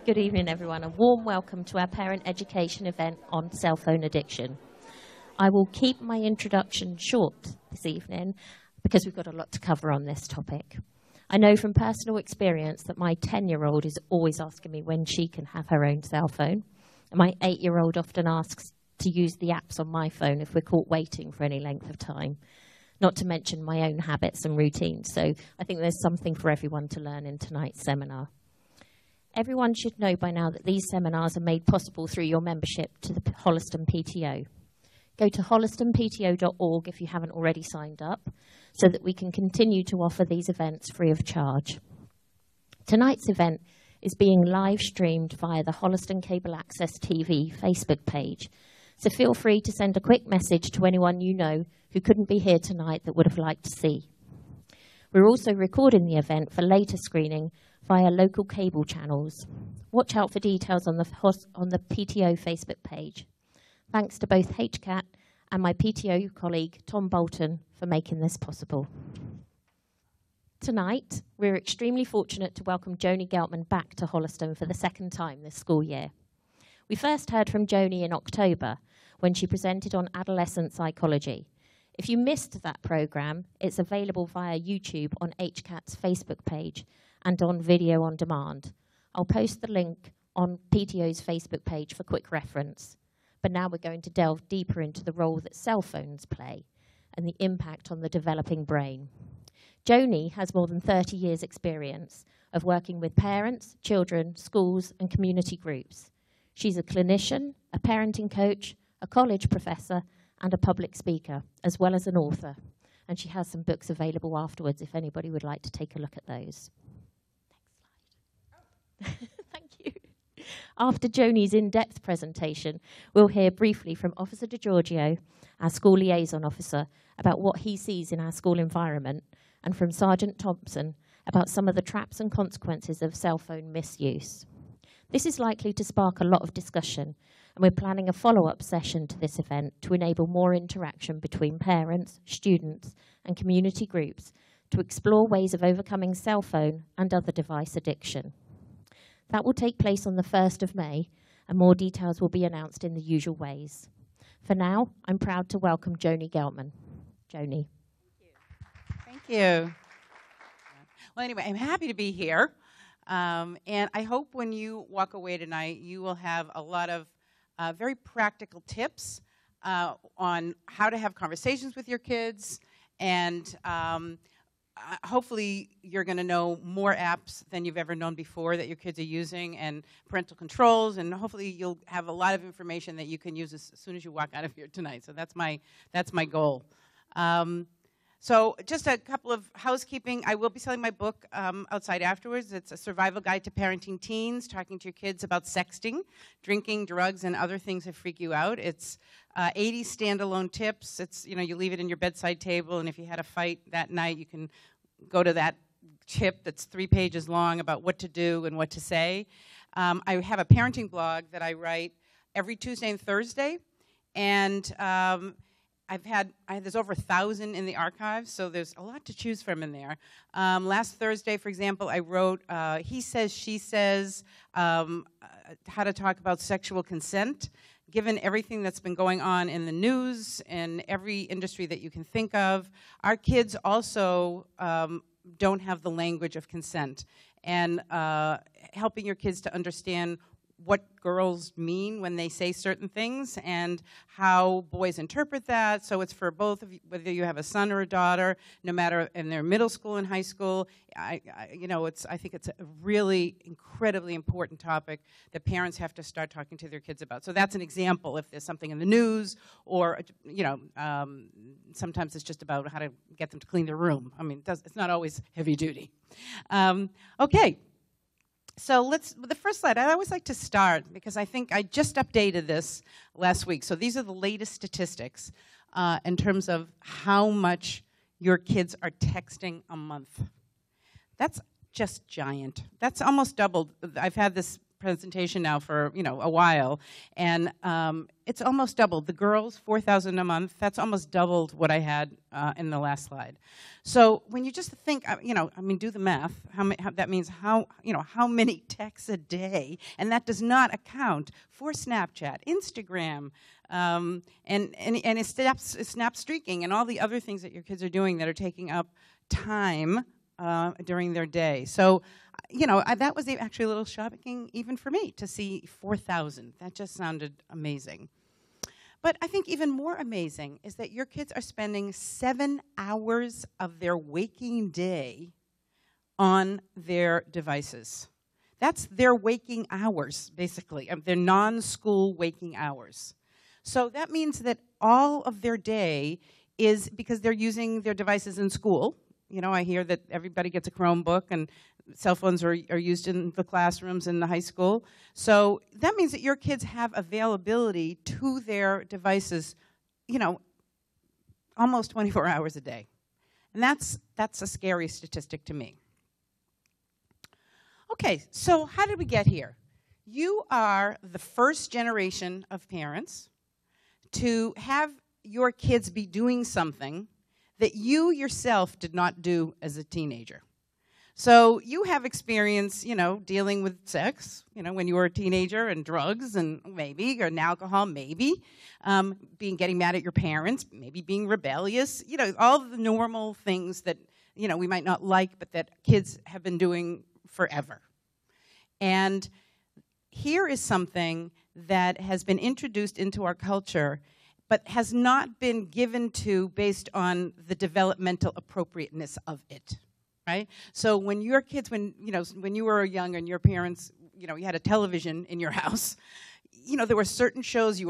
Good evening, everyone. A warm welcome to our parent education event on cell phone addiction. I will keep my introduction short this evening because we've got a lot to cover on this topic. I know from personal experience that my 10-year-old is always asking me when she can have her own cell phone. And my 8-year-old often asks to use the apps on my phone if we're caught waiting for any length of time. Not to mention my own habits and routines. So I think there's something for everyone to learn in tonight's seminar. Everyone should know by now that these seminars are made possible through your membership to the Holliston PTO. Go to hollistonpto.org if you haven't already signed up, so that we can continue to offer these events free of charge. Tonight's event is being live streamed via the Holliston Cable Access TV Facebook page, so feel free to send a quick message to anyone you know who couldn't be here tonight that would have liked to see. We're also recording the event for later screening via local cable channels. Watch out for details on the PTO Facebook page. Thanks to both HCAT and my PTO colleague, Tom Bolton, for making this possible. Tonight, we're extremely fortunate to welcome Joani Geltman back to Holliston for the second time this school year. We first heard from Joani in October when she presented on adolescent psychology. If you missed that program, it's available via YouTube on HCAT's Facebook page and on video on demand. I'll post the link on PTO's Facebook page for quick reference. But now we're going to delve deeper into the role that cell phones play and the impact on the developing brain. Joani has more than 30 years' experience of working with parents, children, schools, and community groups. She's a clinician, a parenting coach, a college professor, and a public speaker, as well as an author. And she has some books available afterwards if anybody would like to take a look at those. Next slide. Thank you. After Joani's in-depth presentation, we'll hear briefly from Officer DiGiorgio, our school liaison officer, about what he sees in our school environment, and from Sergeant Thompson about some of the traps and consequences of cell phone misuse. This is likely to spark a lot of discussion, and we're planning a follow-up session to this event to enable more interaction between parents, students, and community groups to explore ways of overcoming cell phone and other device addiction. That will take place on the 1st of May, and more details will be announced in the usual ways. For now, I'm proud to welcome Joani Geltman. Joani. Thank you. Well, anyway, I'm happy to be here. And I hope when you walk away tonight, you will have a lot of very practical tips on how to have conversations with your kids, and hopefully you're going to know more apps than you've ever known before that your kids are using, and parental controls, and hopefully you'll have a lot of information that you can use as soon as you walk out of here tonight. So that's my goal. So just a couple of housekeeping. I will be selling my book outside afterwards. It's a survival guide to parenting teens, talking to your kids about sexting, drinking, drugs, and other things that freak you out. It's 80 standalone tips. It's, you know, you leave it in your bedside table, and if you had a fight that night, you can go to that tip that's 3 pages long about what to do and what to say. I have a parenting blog that I write every Tuesday and Thursday, and there's over 1,000 in the archives, so there's a lot to choose from in there. Last Thursday, for example, I wrote He Says, She Says, how to talk about sexual consent. Given everything that's been going on in the news and every industry that you can think of, our kids also don't have the language of consent. And helping your kids to understand what girls mean when they say certain things and how boys interpret that. So it's for both of you, whether you have a son or a daughter, no matter in their middle school and high school. I think it's a really incredibly important topic that parents have to start talking to their kids about. So that's an example if there's something in the news, or sometimes it's just about how to get them to clean their room. I mean, it's not always heavy duty. Okay. So the first slide, I always like to start because I think I just updated this last week. So these are the latest statistics in terms of how much your kids are texting a month. That's just giant. That's almost doubled. I've had this presentation now for, a while, and it's almost doubled. The girls, 4,000 a month, that's almost doubled what I had in the last slide. So when you just think, do the math, that means how many texts a day, and that does not account for Snapchat, Instagram, and snap streaking, and all the other things that your kids are doing that are taking up time during their day. So, that was actually a little shocking even for me to see 4,000. That just sounded amazing. But I think even more amazing is that your kids are spending 7 hours of their waking day on their devices. That's their waking hours, basically, their non-school waking hours. So that means that all of their day is, because they're using their devices in school. I hear that everybody gets a Chromebook, and cell phones are used in the classrooms in the high school. So that means that your kids have availability to their devices, almost 24 hours a day. And that's a scary statistic to me. Okay, so how did we get here? You are the first generation of parents to have your kids be doing something that you yourself did not do as a teenager. So you have experience, dealing with sex, when you were a teenager, and drugs, and maybe, or alcohol, maybe, getting mad at your parents, maybe being rebellious, all the normal things that, we might not like, but that kids have been doing forever. And here is something that has been introduced into our culture, but has not been given to based on the developmental appropriateness of it. Right? So when your kids, when you were young and your parents, you had a television in your house, there were certain shows you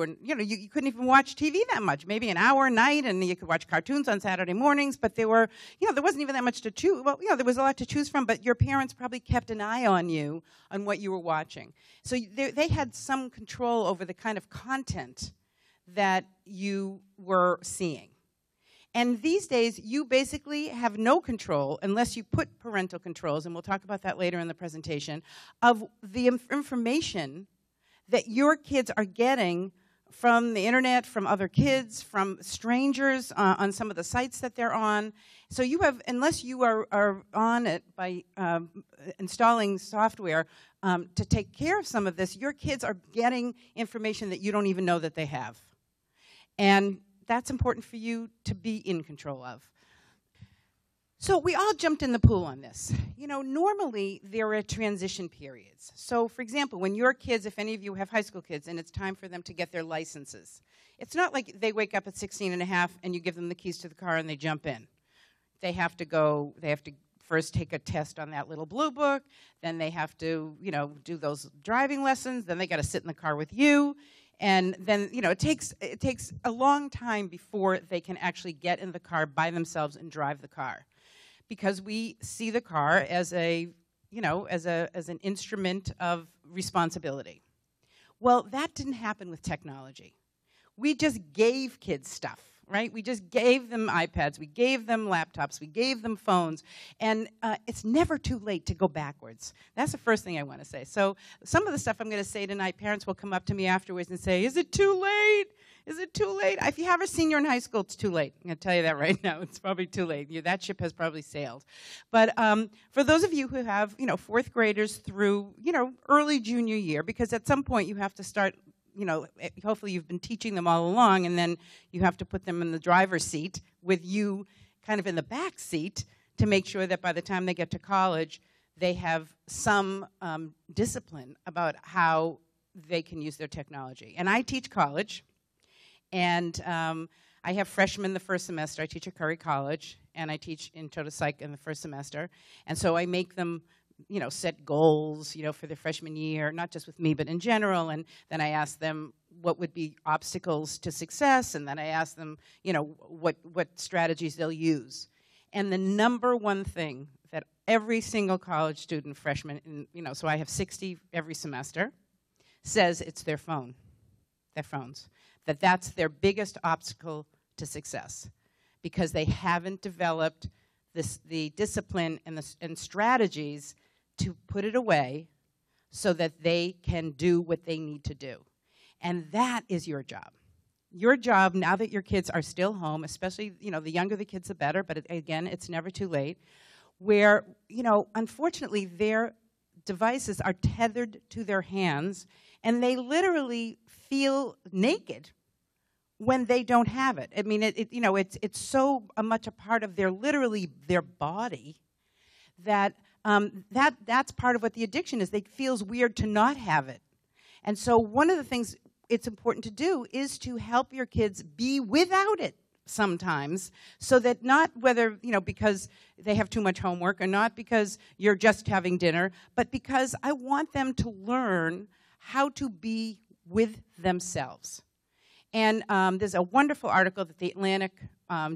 couldn't even watch TV that much, maybe an hour a night, and you could watch cartoons on Saturday mornings, but there wasn't even that much to choose. Well, there was a lot to choose from, but your parents probably kept an eye on you, on what you were watching. So they had some control over the kind of content that you were seeing. And these days, you basically have no control, unless you put parental controls, and we'll talk about that later in the presentation, of the information that your kids are getting from the internet, from other kids, from strangers on some of the sites that they're on. So you have, unless you are on it by installing software to take care of some of this, your kids are getting information that you don't even know that they have. And that's important for you to be in control of. So we all jumped in the pool on this. Normally there are transition periods. So for example, when your kids, if any of you have high school kids, and it's time for them to get their licenses, it's not like they wake up at 16 and a half and you give them the keys to the car and they jump in. They have to first take a test on that little blue book, then they have to, do those driving lessons, then they got to sit in the car with you. And then, it takes a long time before they can actually get in the car by themselves and drive the car, because we see the car as as an instrument of responsibility. Well, that didn't happen with technology. We just gave kids stuff, right? We just gave them iPads, we gave them laptops, we gave them phones, and it's never too late to go backwards. That's the first thing I want to say. So some of the stuff I'm going to say tonight, parents will come up to me afterwards and say, is it too late? Is it too late? If you have a senior in high school, it's too late. I'm going to tell you that right now. It's probably too late. That ship has probably sailed. But for those of you who have, fourth graders through, early junior year, because at some point you have to start, hopefully you've been teaching them all along, and then you have to put them in the driver's seat with you kind of in the back seat to make sure that by the time they get to college, they have some discipline about how they can use their technology. And I teach college. And I have freshmen the first semester. I teach at Curry College, and I teach Intro to Psych in the first semester. And so I make them, set goals, for their freshman year, not just with me, but in general. And then I ask them what would be obstacles to success, and then I ask them, what strategies they'll use. And the number one thing that every single college student, freshman, so I have 60 every semester, says it's their phone, their phones. That's their biggest obstacle to success, because they haven't developed the discipline and strategies to put it away so that they can do what they need to do. And that is your job. Your job, now that your kids are still home, especially, the younger the kids, the better, but again, it's never too late, where, unfortunately, their devices are tethered to their hands, and they literally feel naked when they don't have it. I mean, it's so much a part of their body that that's part of what the addiction is. It feels weird to not have it. And so one of the things it's important to do is to help your kids be without it sometimes, so that not whether, because they have too much homework, or not because you're just having dinner, but because I want them to learn how to be with themselves. And there's a wonderful article that The Atlantic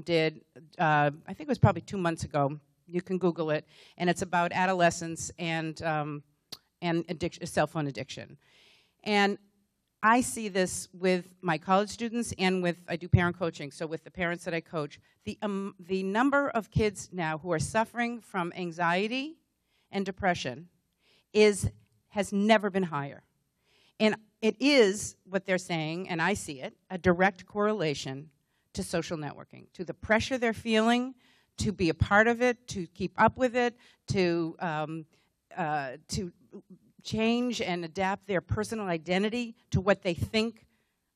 did, I think it was probably 2 months ago. You can Google it, and it's about adolescence and cell phone addiction. And I see this with my college students, and I do parent coaching, so with the parents that I coach. The number of kids now who are suffering from anxiety and depression has never been higher. And it is, what they're saying, and I see it, a direct correlation to social networking, to the pressure they're feeling, to be a part of it, to keep up with it, to change and adapt their personal identity to what they think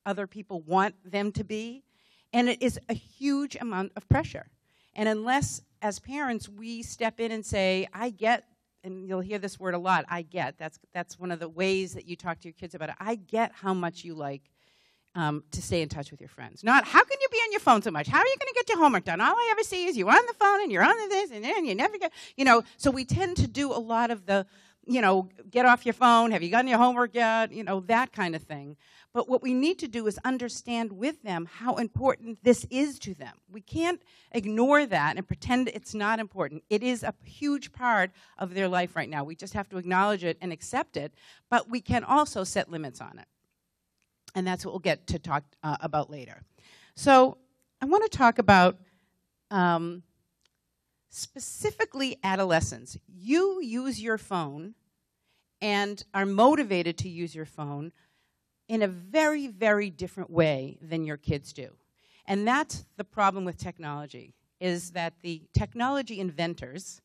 other people want them to be. And it is a huge amount of pressure. And unless, as parents, we step in and say, I get, and you'll hear this word a lot, I get. That's one of the ways that you talk to your kids about it. I get how much you like to stay in touch with your friends. Not, how can you be on your phone so much? How are you going to get your homework done? All I ever see is you're on the phone and you're on this, and then you never get, so we tend to do a lot of the, get off your phone, have you gotten your homework yet, that kind of thing. But what we need to do is understand with them how important this is to them. We can't ignore that and pretend it's not important. It is a huge part of their life right now. We just have to acknowledge it and accept it, but we can also set limits on it. And that's what we'll get to talk about later. So I want to talk about specifically adolescents. You use your phone and are motivated to use your phone in a very, very different way than your kids do. And that's the problem with technology, is that the technology inventors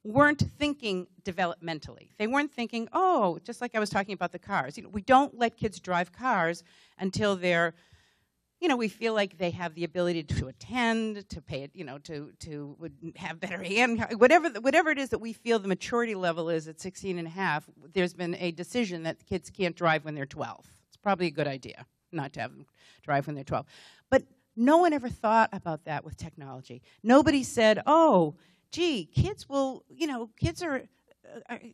weren't thinking developmentally. They weren't thinking, oh, just like I was talking about the cars. We don't let kids drive cars until they're, we feel like they have the ability to attend, to pay it, to have better hand, whatever it is that we feel the maturity level is at 16 and a half. There's been a decision that kids can't drive when they're 12. It's probably a good idea not to have them drive when they're 12. But no one ever thought about that with technology. Nobody said, oh, gee, kids will, kids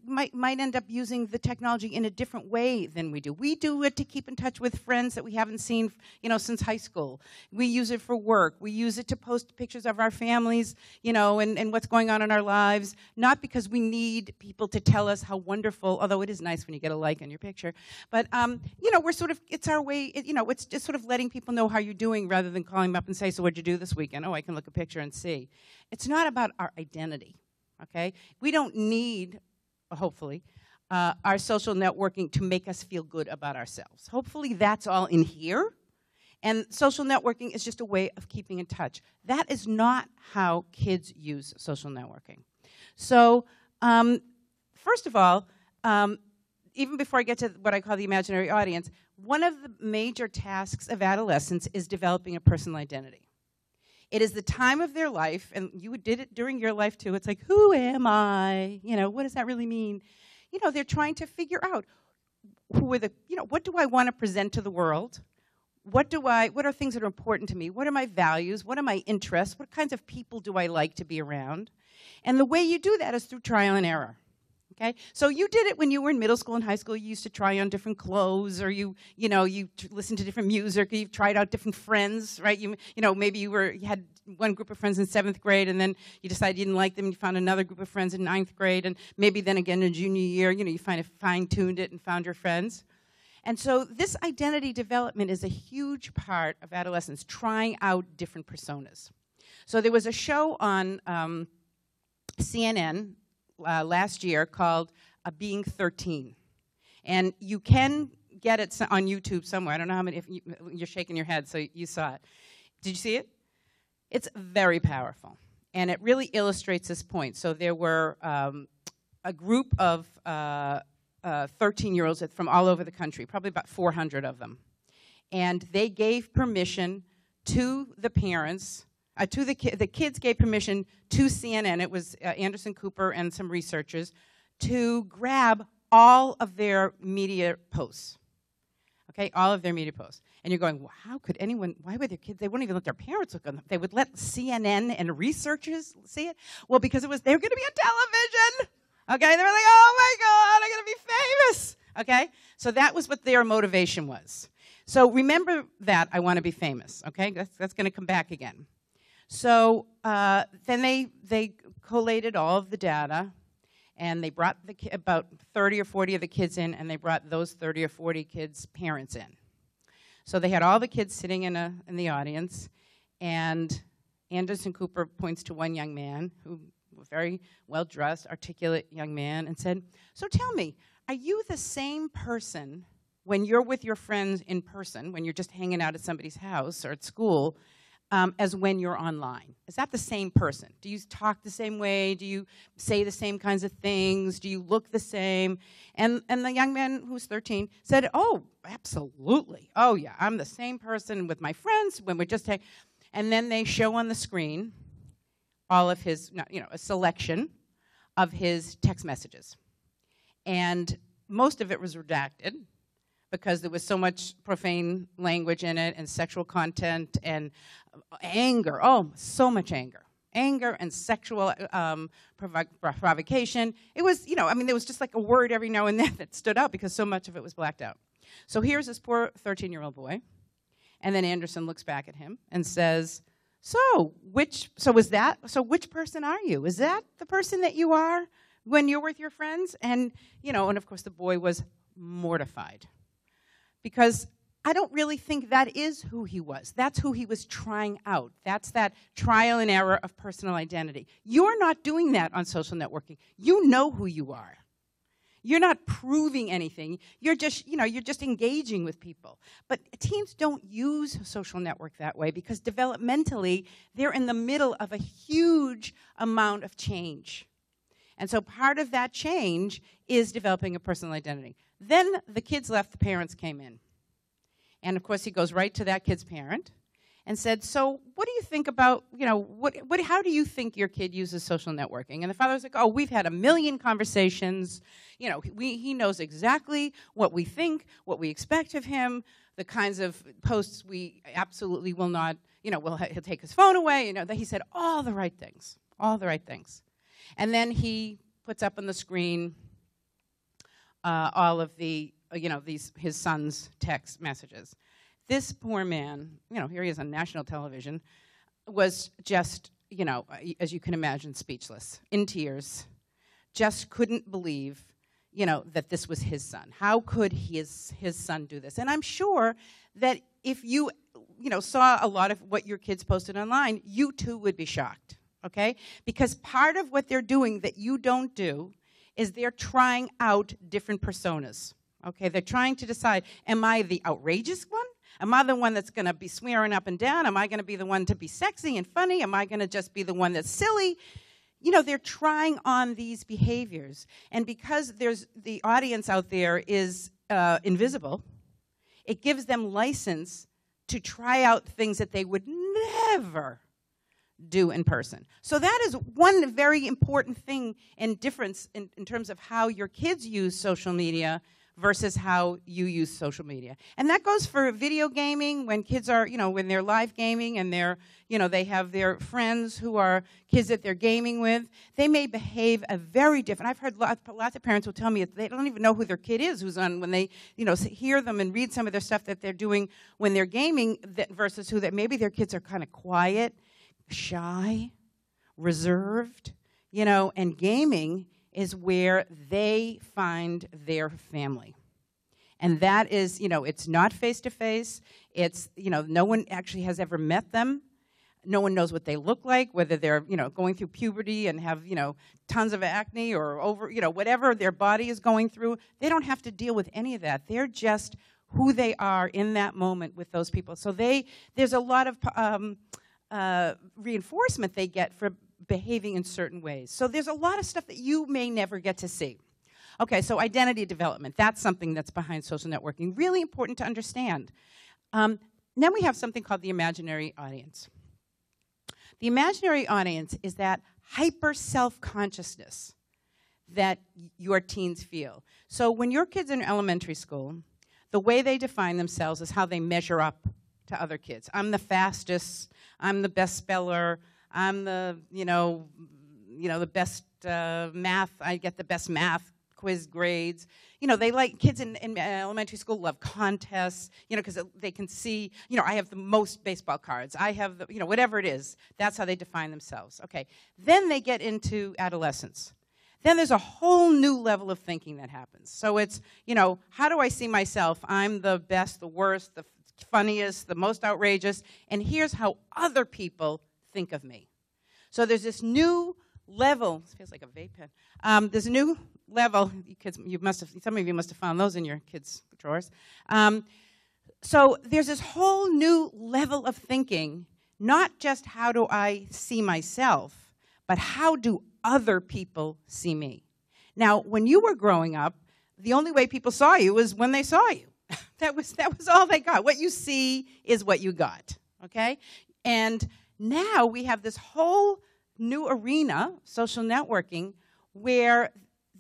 might end up using the technology in a different way than we do. We do it to keep in touch with friends that we haven't seen, since high school. We use it for work. We use it to post pictures of our families, and what's going on in our lives, not because we need people to tell us how wonderful, although it is nice when you get a like on your picture, but, we're sort of, it's our way, it's just sort of letting people know how you're doing rather than calling them up and say, so what'd you do this weekend? Oh, I can look at a picture and see. It's not about our identity. Okay? We don't need, hopefully, our social networking to make us feel good about ourselves. Hopefully that's all in here. And social networking is just a way of keeping in touch. That is not how kids use social networking. So, first of all, even before I get to what I call the imaginary audience, one of the major tasks of adolescents is developing a personal identity. It is the time of their life, and you did it during your life too. It's like, who am I? What does that really mean? They're trying to figure out who are what do I want to present to the world? What are things that are important to me? What are my values? What are my interests? What kinds of people do I like to be around? And the way you do that is through trial and error. Okay, so you did it when you were in middle school and high school. You used to try on different clothes, or you listened to different music, or you tried out different friends, right? Maybe you had one group of friends in 7th grade, and then you decided you didn't like them, and you found another group of friends in 9th grade, and maybe then again in junior year, you fine-tuned it and found your friends. And so this identity development is a huge part of adolescence, trying out different personas. So there was a show on CNN last year called Being 13. And you can get it on YouTube somewhere. I don't know how many, if you're shaking your head, so you saw it. Did you see it? It's very powerful. And it really illustrates this point. So there were a group of 13-year-olds from all over the country, probably about 400 of them. And they gave permission to the parents, the kids gave permission to CNN, it was Anderson Cooper and some researchers, to grab all of their media posts. Okay, all of their media posts. And you're going, well, how could anyone, why would their kids, they wouldn't even let their parents look on them. They would let CNN and researchers see it? Well, because they were going to be on television. Okay, they were like, oh my God, I'm going to be famous. Okay, so that was what their motivation was. So remember that I want to be famous, okay? That's going to come back again. So then they collated all of the data, and they brought about 30 or 40 of the kids in, and they brought those 30 or 40 kids' parents in. So they had all the kids sitting in the audience, and Anderson Cooper points to one young man who was very well-dressed, articulate young man, and said, so tell me, are you the same person when you're with your friends in person, when you're just hanging out at somebody's house or at school, as when you're online? Is that the same person? Do you talk the same way? Do you say the same kinds of things? Do you look the same? And the young man who's 13 said, oh, absolutely. Oh, yeah, I'm the same person with my friends when we're just hanging. And then they show on the screen all of his, a selection of his text messages. And most of it was redacted, because there was so much profane language in it and sexual content and anger. Oh, so much anger. Anger and sexual provocation. It was, there was just like a word every now and then that stood out because so much of it was blacked out. So here's this poor 13-year-old boy. And then Anderson looks back at him and says, which person are you? Is that the person that you are when you're with your friends? And, and of course the boy was mortified. Because I don't really think that is who he was. That's who he was trying out. That's that trial and error of personal identity. You're not doing that on social networking. You know who you are. You're not proving anything. You're just, you're just engaging with people. But teens don't use social network that way because developmentally, they're in the middle of a huge amount of change. And so part of that change is developing a personal identity. Then the kids left, the parents came in. And of course, he goes right to that kid's parent and said, so what do you think about, how do you think your kid uses social networking? And the father was like, oh, we've had a million conversations. He knows exactly what we think, what we expect of him, the kinds of posts we absolutely will not, he'll take his phone away. He said all the right things, all the right things. And then he puts up on the screen all of the, his son's text messages. This poor man, here he is on national television, was just, as you can imagine, speechless, in tears, just couldn't believe, that this was his son. How could his son do this? And I'm sure that if you, saw a lot of what your kids posted online, you too would be shocked, okay? Because part of what they're doing that you don't do is they're trying out different personas, okay? They're trying to decide, am I the outrageous one? Am I the one that's going to be swearing up and down? Am I going to be the one to be sexy and funny? Am I going to just be the one that's silly? They're trying on these behaviors. And because there's the audience out there is invisible, it gives them license to try out things that they would never do in person. So that is one very important thing and difference in terms of how your kids use social media versus how you use social media. And that goes for video gaming when kids are, when they're live gaming and they're, they have their friends who are kids that they're gaming with. They may behave a very different. I've heard lots of parents will tell me they don't even know who their kid is who's on when they, hear them and read some of their stuff that they're doing when they're gaming versus who that maybe their kids are kind of quiet, shy, reserved, and gaming is where they find their family. And that is, it's not face-to-face. It's, no one actually has ever met them. No one knows what they look like, whether they're, going through puberty and have, tons of acne or whatever their body is going through. They don't have to deal with any of that. They're just who they are in that moment with those people. So there's a lot of reinforcement they get for behaving in certain ways. So there's a lot of stuff that you may never get to see. Okay, so identity development, that's something that's behind social networking. Really important to understand. Then we have something called the imaginary audience. The imaginary audience is that hyper self-consciousness that your teens feel. So when your kids are in elementary school, the way they define themselves is how they measure up to other kids. I'm the fastest, I'm the best speller, I'm the, the best math, I get the best math quiz grades. They like, kids in elementary school love contests, because they can see, I have the most baseball cards. I have, whatever it is. That's how they define themselves. Okay. Then they get into adolescence. Then there's a whole new level of thinking that happens. So it's, how do I see myself? I'm the best, the worst, the funniest, the most outrageous, and here's how other people think of me. So there's this new level. This feels like a vape pen. There's a new level. You kids, some of you must have found those in your kids' drawers. So there's this whole new level of thinking, not just how do I see myself, but how do other people see me? Now, when you were growing up, the only way people saw you was when they saw you. That was all they got. What you see is what you got, okay? And now we have this whole new arena, social networking, where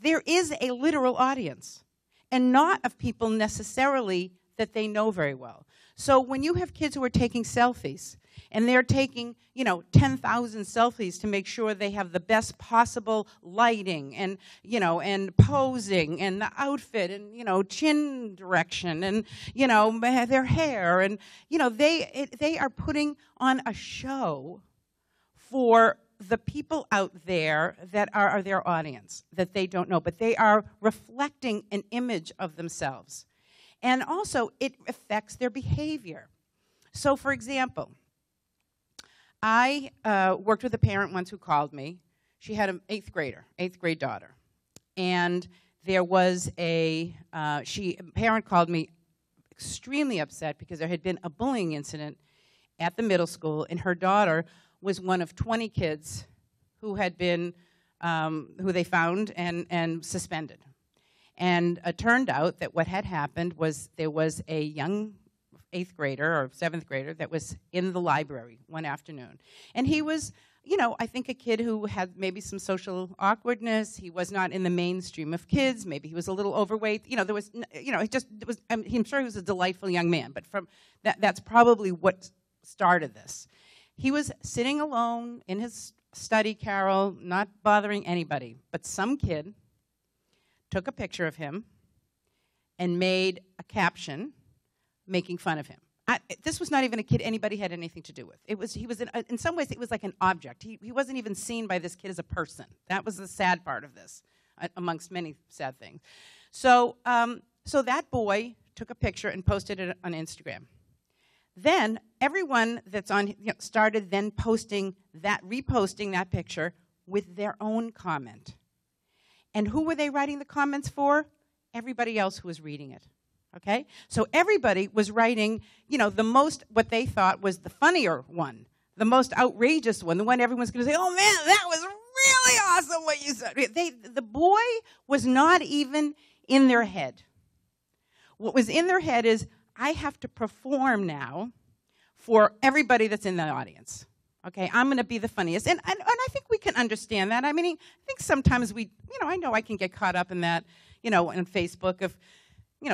there is a literal audience, and not of people necessarily that they know very well. So when you have kids who are taking selfies, and they're taking, 10,000 selfies to make sure they have the best possible lighting and, and posing and the outfit and, chin direction and, their hair. And, they are putting on a show for the people out there that are their audience, that they don't know, but they are reflecting an image of themselves. And also, it affects their behavior. So, for example, I worked with a parent once who called me. She had an eighth grade daughter. And there was a parent called me extremely upset because there had been a bullying incident at the middle school, and her daughter was one of 20 kids who had been, who they found and suspended. And it turned out that what had happened was there was a young 8th grader or 7th grader that was in the library one afternoon. And he was, I think a kid who had maybe some social awkwardness. He was not in the mainstream of kids. Maybe he was a little overweight. There was, I'm sure he was a delightful young man, but that's probably what started this. He was sitting alone in his study, Carol, not bothering anybody, but some kid took a picture of him and made a caption making fun of him. This was not even a kid anybody had anything to do with. He was in some ways, it was like an object. He wasn't even seen by this kid as a person. That was the sad part of this, amongst many sad things. So that boy took a picture and posted it on Instagram. Then everyone that's on started then reposting that picture with their own comment. And who were they writing the comments for? Everybody else who was reading it. Okay? So everybody was writing, what they thought was the funnier one, the most outrageous one, the one everyone's going to say, oh man, that was really awesome what you said. The boy was not even in their head. What was in their head is, I have to perform now for everybody that's in the audience. Okay, I'm going to be the funniest. And I think we can understand that. I mean, I think sometimes I know I can get caught up in that, on Facebook of,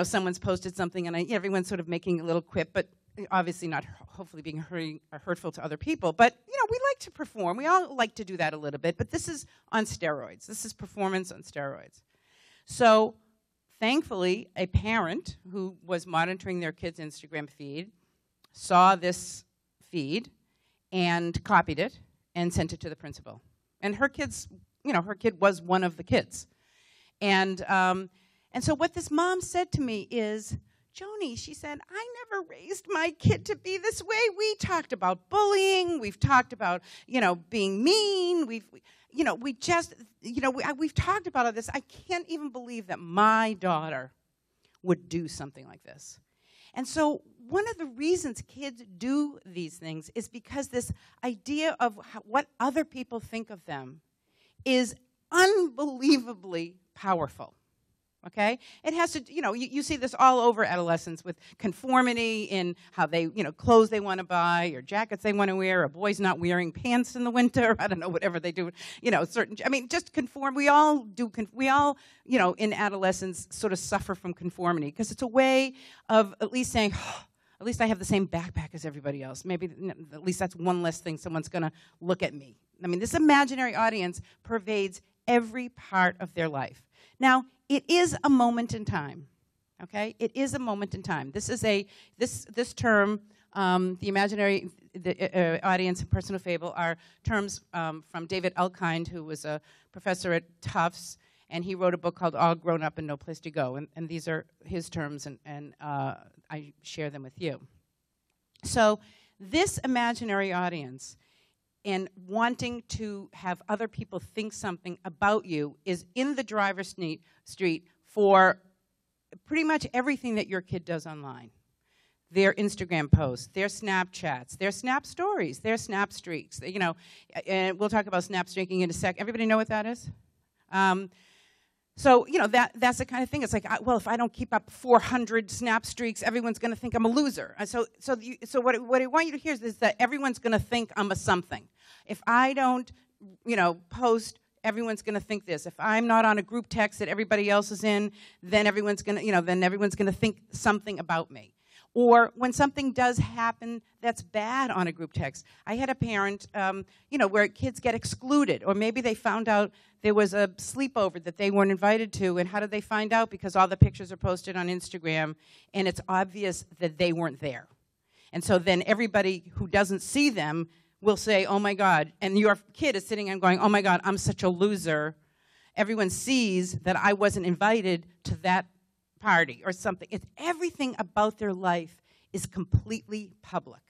someone's posted something and everyone's sort of making a little quip, but obviously not hopefully being hurtful to other people. But, we like to perform. We all like to do that a little bit, but this is on steroids. This is performance on steroids. So thankfully, a parent who was monitoring their kid's Instagram feed saw this feed and copied it and sent it to the principal. And her kid was one of the kids. And so what this mom said to me is, Joani, she said, I never raised my kid to be this way. We talked about bullying. We've talked about, being mean. We've talked about all this. I can't even believe that my daughter would do something like this. And so one of the reasons kids do these things is because this idea of what other people think of them is unbelievably powerful. Okay? It has to, you see this all over adolescence with conformity in how they, clothes they want to buy or jackets they want to wear, a boy's not wearing pants in the winter, I don't know, whatever they do, just conform. We all, in adolescence sort of suffer from conformity because it's a way of at least saying, oh, at least I have the same backpack as everybody else. Maybe at least that's one less thing someone's going to look at me. I mean, this imaginary audience pervades every part of their life. Now, it is a moment in time, okay? It is a moment in time. This is this term, the imaginary audience and personal fable are terms from David Elkind, who was a professor at Tufts, and he wrote a book called All Grown Up and No Place to Go, and these are his terms, and I share them with you. So this imaginary audience and wanting to have other people think something about you is in the driver's street for pretty much everything that your kid does online. Their Instagram posts, their Snapchats, their Snap stories, their Snap streaks. And we'll talk about Snap streaking in a sec. Everybody know what that is? So, that's the kind of thing. It's like, well, if I don't keep up 400 Snap streaks, everyone's going to think I'm a loser. So what I want you to hear is that everyone's going to think I'm a something. If I don't, post, everyone's going to think this. If I'm not on a group text that everybody else is in, then everyone's going to think something about me. Or when something does happen that's bad on a group text. I had a parent, where kids get excluded, or maybe they found out there was a sleepover that they weren't invited to, and how did they find out? Because all the pictures are posted on Instagram, and it's obvious that they weren't there. And so then everybody who doesn't see them will say, oh my God, and your kid is sitting and going, oh my God, I'm such a loser. Everyone sees that I wasn't invited to that party or something. It's everything about their life is completely public.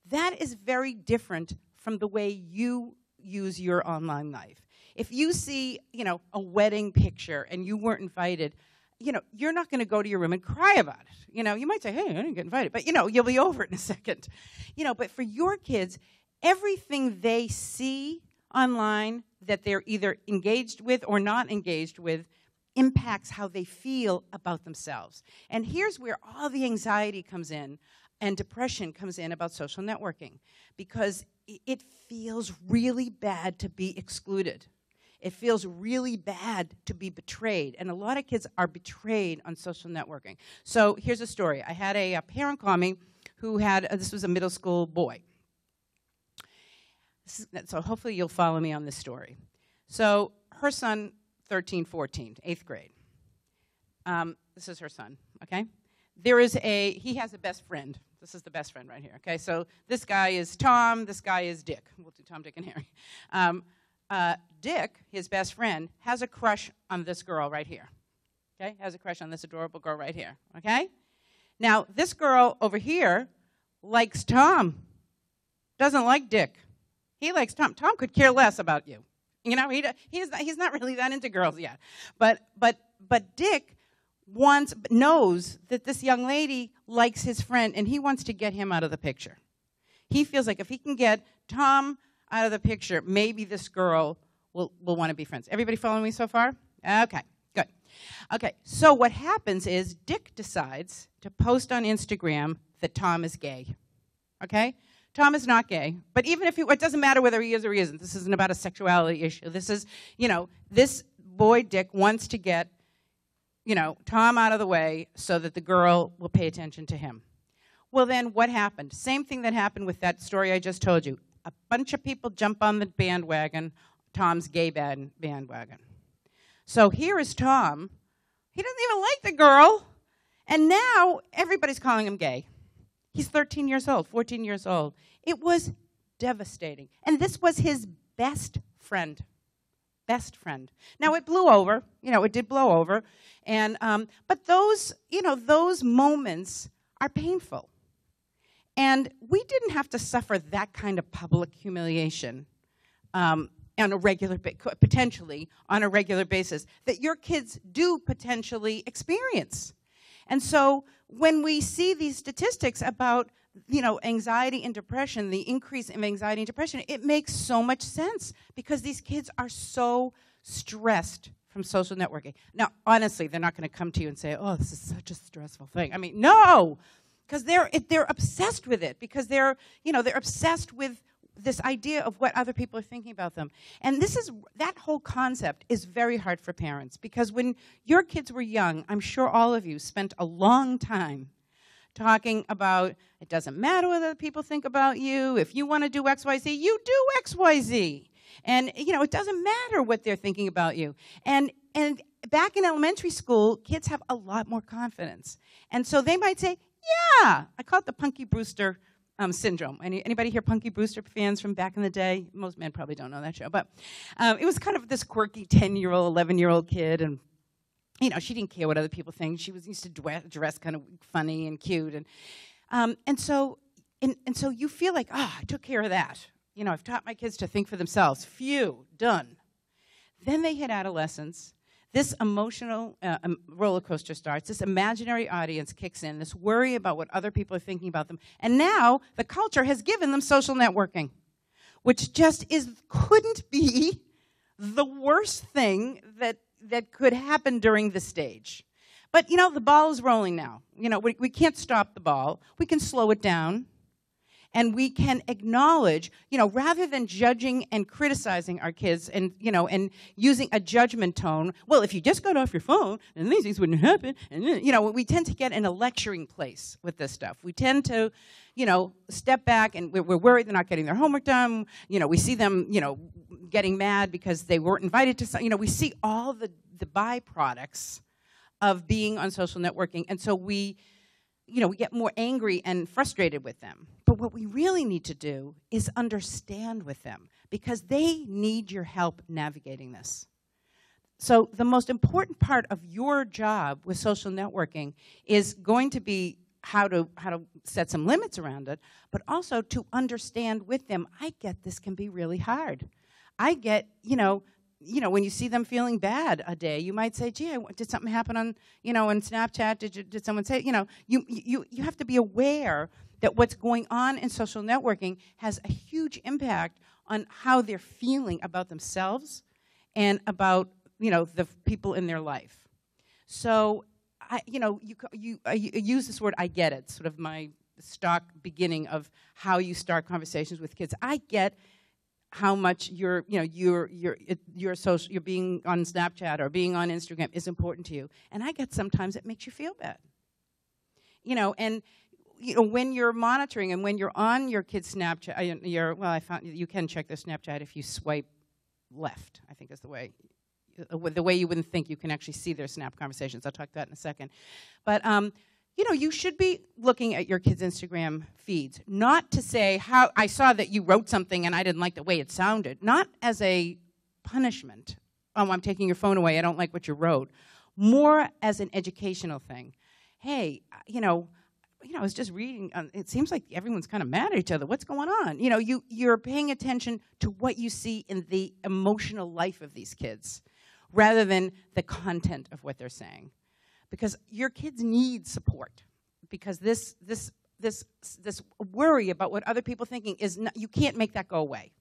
That is very different from the way you use your online life. If you see, a wedding picture and you weren't invited, you're not going to go to your room and cry about it. You might say, hey, I didn't get invited, but you'll be over it in a second. But for your kids, everything they see online that they're either engaged with or not engaged with impacts how they feel about themselves. And here's where all the anxiety comes in and depression comes in about social networking, because it feels really bad to be excluded. It feels really bad to be betrayed, and a lot of kids are betrayed on social networking. So here's a story. I had a parent call me who had, this was a middle school boy. So hopefully you'll follow me on this story. So her son, 13, 14, 8th grade. This is her son, okay? He has a best friend. This is the best friend right here, okay? So this guy is Tom, this guy is Dick. We'll do Tom, Dick, and Harry. Dick, his best friend, has a crush on this girl right here, okay? Has a crush on this adorable girl right here, okay? Now, this girl over here likes Tom, doesn't like Dick. He likes Tom. Tom could care less about you. He's not really that into girls yet. But Dick knows that this young lady likes his friend, and he wants to get him out of the picture. He feels like if he can get Tom out of the picture, maybe this girl will want to be friends. Everybody following me so far? Okay, good. Okay, so what happens is Dick decides to post on Instagram that Tom is gay. Okay? Tom is not gay, but even if it doesn't matter whether he is or he isn't. This isn't about a sexuality issue. This is, this boy, Dick, wants to get, Tom out of the way so that the girl will pay attention to him. Well, then what happened? Same thing that happened with that story I just told you. A bunch of people jump on the bandwagon, Tom's gay bandwagon. So here is Tom. He doesn't even like the girl, and now everybody's calling him gay. He's 13 years old, 14 years old. It was devastating. And this was his best friend. best friend. Now, it blew over. It did blow over. And, but those moments are painful. And we didn't have to suffer that kind of public humiliation potentially on a regular basis that your kids do potentially experience. And so when we see these statistics about anxiety and depression, the increase in anxiety and depression, it makes so much sense because these kids are so stressed from social networking. Now, honestly, they're not going to come to you and say, oh, this is such a stressful thing. I mean, no, because they're obsessed with it, because they're obsessed with this idea of what other people are thinking about them. And that whole concept is very hard for parents, because when your kids were young, I'm sure all of you spent a long time talking about, it doesn't matter what other people think about you. If you want to do X, Y, Z, you do X, Y, Z. And, it doesn't matter what they're thinking about you. And back in elementary school, kids have a lot more confidence. And so they might say, yeah, I call it the Punky Brewster syndrome. Anybody here Punky Brewster fans from back in the day? Most men probably don't know that show. But it was kind of this quirky 10-year-old, 11-year-old kid, and she didn't care what other people think. She used to dress kind of funny and cute, and so you feel like, I took care of that. I've taught my kids to think for themselves. Phew, done. Then they hit adolescence. This emotional roller coaster starts. This imaginary audience kicks in. This worry about what other people are thinking about them, and now the culture has given them social networking, which just couldn't be the worst thing that could happen during this stage. But, the ball is rolling now. We can't stop the ball. We can slow it down. And we can acknowledge, rather than judging and criticizing our kids and using a judgment tone, well, if you just got off your phone, then these things wouldn't happen. And we tend to get in a lecturing place with this stuff. We tend to, step back, and we're worried they're not getting their homework done. We see them, getting mad because they weren't invited to something. We see all the byproducts of being on social networking. And so we get more angry and frustrated with them. But what we really need to do is understand with them, because they need your help navigating this. So the most important part of your job with social networking is going to be how to set some limits around it, but also to understand with them, I get this can be really hard. I get, when you see them feeling bad a day, you might say, gee, did something happen on, on Snapchat? Did someone say, you have to be aware that what's going on in social networking has a huge impact on how they're feeling about themselves and about, the people in their life. So, you use this word, I get it, sort of my stock beginning of how you start conversations with kids. I get how much you're being on Snapchat or being on Instagram is important to you. And I get sometimes it makes you feel bad. And when you're monitoring and when you're on your kid's Snapchat, I found you can check their Snapchat if you swipe left, I think is the way you wouldn't think you can actually see their Snap conversations. I'll talk to that in a second. But you should be looking at your kids' Instagram feeds, not to say, how I saw that you wrote something and I didn't like the way it sounded, not as a punishment. Oh, I'm taking your phone away, I don't like what you wrote. More as an educational thing. Hey, I was just reading, it seems like everyone's kind of mad at each other. What's going on? You're paying attention to what you see in the emotional life of these kids, rather than the content of what they're saying. Because your kids need support. Because this worry about what other people are thinking you can't make that go away.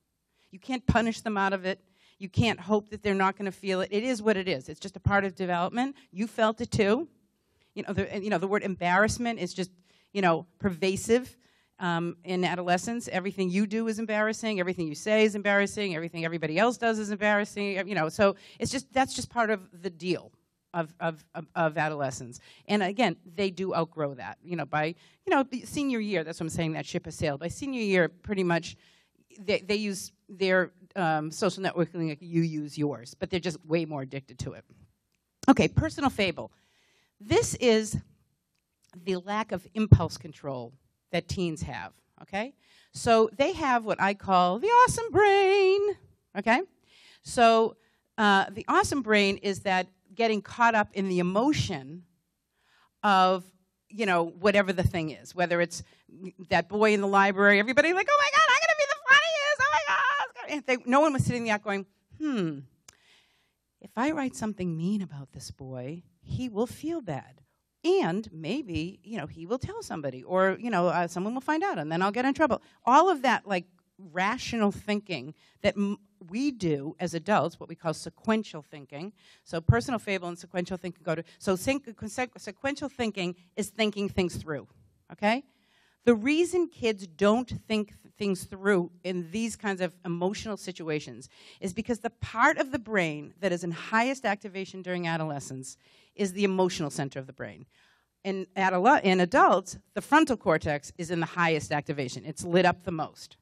You can't punish them out of it. You can't hope that they're not going to feel it. It is what it is. It's just a part of development. You felt it too. The word embarrassment is just, pervasive in adolescence. Everything you do is embarrassing. Everything you say is embarrassing. Everything everybody else does is embarrassing. So that's just part of the deal of adolescence. And again, they do outgrow that. By senior year, that's what I'm saying. That ship has sailed. By senior year, pretty much, they use their social networking like you use yours, but they're just way more addicted to it. Okay, personal fable. This is the lack of impulse control that teens have, okay? So they have what I call the awesome brain, okay? So The awesome brain is that getting caught up in the emotion of, whatever the thing is, whether it's that boy in the library, everybody like, oh my God, I'm going to be the funniest, oh my God. And no one was sitting there going, if I write something mean about this boy, he will feel bad. And maybe, he will tell somebody, or, someone will find out, and then I'll get in trouble. All of that, like, rational thinking that we do as adults, what we call sequential thinking. So personal fable and sequential thinking go to, so sequential thinking is thinking things through, okay? The reason kids don't think things through in these kinds of emotional situations is because the part of the brain that is in highest activation during adolescence is the emotional center of the brain. In adults, the frontal cortex is in the highest activation. It's lit up the most.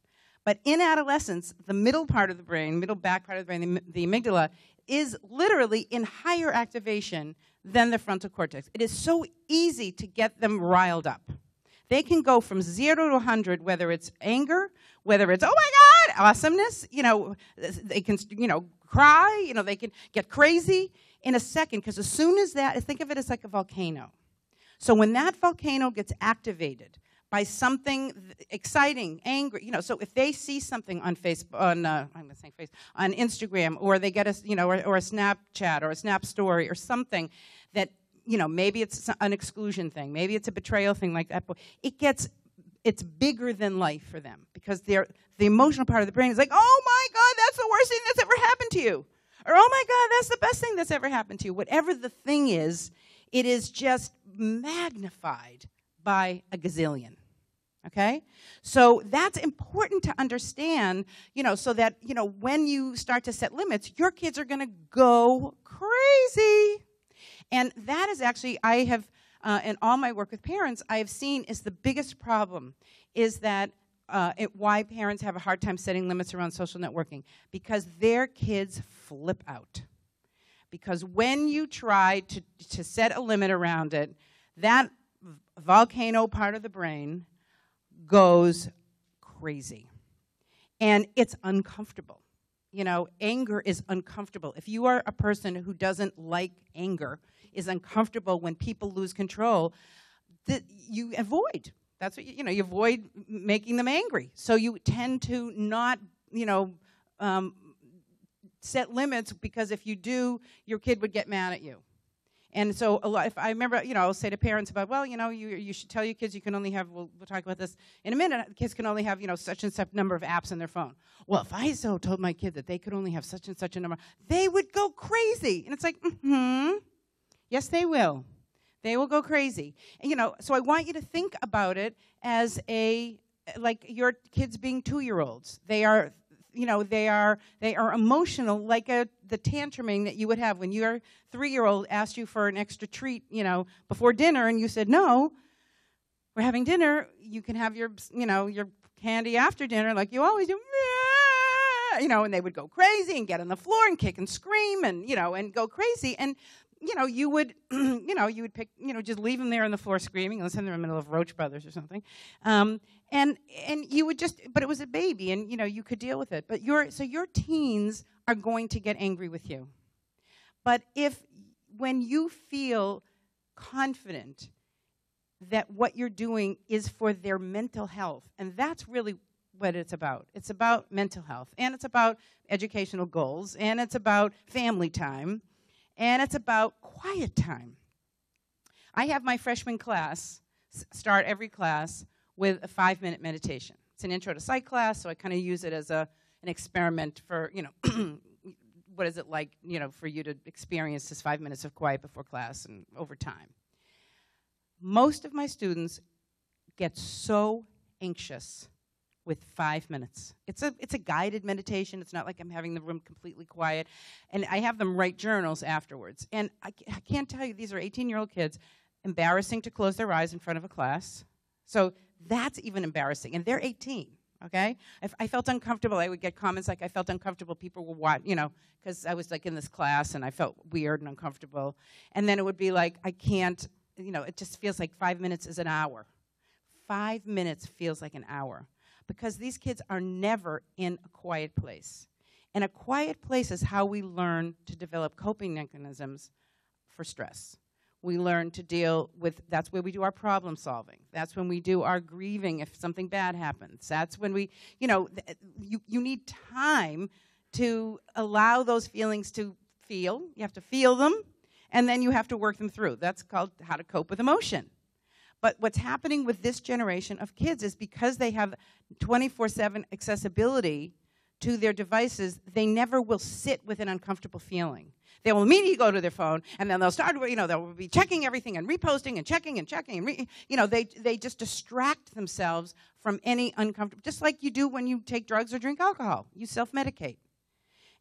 But in adolescence, the middle part of the brain, middle back part of the brain, the amygdala, is literally in higher activation than the frontal cortex. It is so easy to get them riled up. They can go from 0 to 100, whether it's anger, whether it's, oh my God, awesomeness, they can, cry, they can get crazy in a second, because as soon as that, think of it as like a volcano. So when that volcano gets activated by something exciting, angry, so if they see something on Facebook, on Instagram, or they get or a Snapchat or a Snap story or something that, maybe it's an exclusion thing, maybe it's a betrayal thing like that, it's bigger than life for them, because the emotional part of the brain is like, oh my God, that's the worst thing that's ever happened to you. Or, oh my God, that's the best thing that's ever happened to you. Whatever the thing is, it is just magnified by a gazillion. Okay? So that's important to understand, so that, when you start to set limits, your kids are going to go crazy. And that is actually, I have, in all my work with parents, I have seen is the biggest problem is that why parents have a hard time setting limits around social networking, because their kids flip out. Because when you try to set a limit around it, that volcano part of the brain goes crazy. And it's uncomfortable. Anger is uncomfortable. If you are a person who doesn't like anger, is uncomfortable when people lose control, you avoid. That's what you avoid making them angry. So you tend to not, set limits, because if you do, your kid would get mad at you. And so if I remember, I'll say to parents about, well, you should tell your kids you can only have, we'll talk about this in a minute, kids can only have, such and such number of apps on their phone. Well, if I told my kid that they could only have such and such a number, they would go crazy. And it's like, yes, they will. They will go crazy. And, so I want you to think about it as like your kids being 2-year-olds. They are emotional, like the tantruming that you would have when your 3-year-old asked you for an extra treat, before dinner, and you said, no, we're having dinner, you can have your candy after dinner like you always do, and they would go crazy and get on the floor and kick and scream and, and go crazy. And, you would, you would pick, just leave them there on the floor screaming, unless they're in the middle of Roach Brothers or something. And you would but it was a baby, and, you could deal with it. But your teens are going to get angry with you. But when you feel confident that what you're doing is for their mental health, and that's really what it's about. It's about mental health, and it's about educational goals, and it's about family time, and it's about quiet time. I have my freshman class start every class with a 5-minute meditation. It's an intro to psych class, so I kind of use it as an experiment for, what is it like, for you to experience this 5 minutes of quiet before class and over time. Most of my students get so anxious with 5 minutes. It's a guided meditation. It's not like I'm having the room completely quiet. And I have them write journals afterwards. And I can't tell you, these are 18-year-old kids, embarrassing to close their eyes in front of a class. So that's even embarrassing. And they're 18, okay? If I felt uncomfortable, I would get comments like I felt uncomfortable. People would watch, because I was like in this class and I felt weird and uncomfortable. And then it would be like, I can't, it just feels like 5 minutes is an hour. 5 minutes feels like an hour. Because these kids are never in a quiet place. And a quiet place is how we learn to develop coping mechanisms for stress. We learn to deal with, that's where we do our problem solving. That's when we do our grieving if something bad happens. That's when we, you need time to allow those feelings to feel. You have to feel them, and then you have to work them through. That's called how to cope with emotion. But what's happening with this generation of kids is because they have 24/7 accessibility to their devices, they never will sit with an uncomfortable feeling. They will immediately go to their phone, and then they'll start, they'll be checking everything and reposting and checking and checking. And they just distract themselves from any uncomfortable, just like you do when you take drugs or drink alcohol. You self-medicate.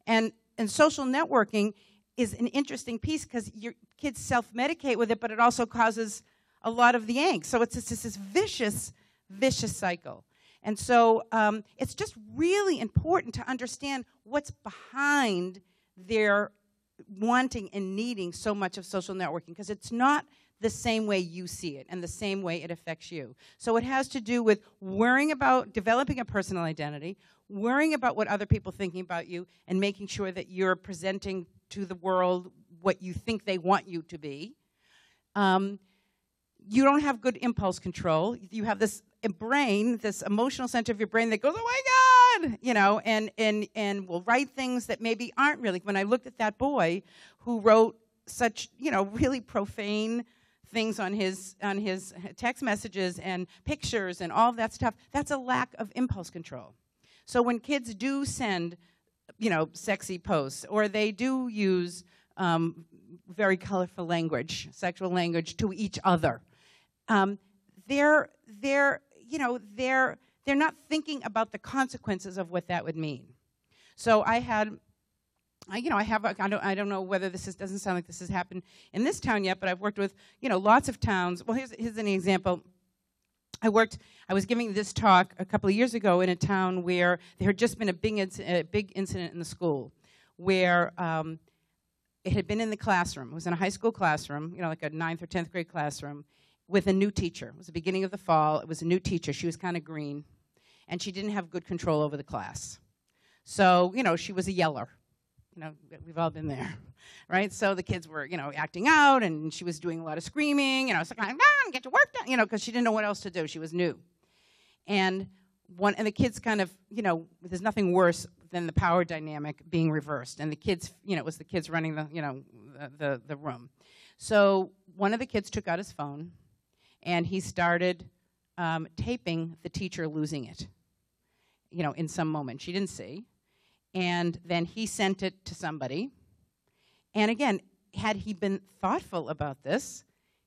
And social networking is an interesting piece because your kids self-medicate with it, but it also causes a lot of the angst. So it's just this vicious cycle. And so it's just really important to understand what's behind their wanting and needing so much of social networking, because it's not the same way you see it and the same way it affects you. So it has to do with worrying about developing a personal identity, worrying about what other people are thinking about you, and making sure that you're presenting to the world what you think they want you to be. You don't have good impulse control. You have this brain, this emotional center of your brain that goes, oh my God, and will write things that maybe aren't really. When I looked at that boy who wrote such, really profane things on his text messages and pictures and all that stuff, that's a lack of impulse control. So when kids do send, sexy posts, or they do use very colorful language, sexual language to each other, they're not thinking about the consequences of what that would mean. So I don't know whether doesn't sound like this has happened in this town yet, but I've worked with, lots of towns. Well, here's an example. I was giving this talk a couple of years ago in a town where there had just been a big incident in the school where it had been in the classroom. It was in a high school classroom, like a 9th or 10th grade classroom, with a new teacher. It was the beginning of the fall. It was a new teacher. She was kind of green, and she didn't have good control over the class. So, she was a yeller. We've all been there, right? So the kids were, acting out, and she was doing a lot of screaming. It's like, come on, get your work done, because she didn't know what else to do. She was new. And the kids kind of, there's nothing worse than the power dynamic being reversed. And the kids, it was the kids running the room. So one of the kids took out his phone, and he started taping the teacher losing it, in some moment. She didn't see. And then he sent it to somebody. And again, had he been thoughtful about this,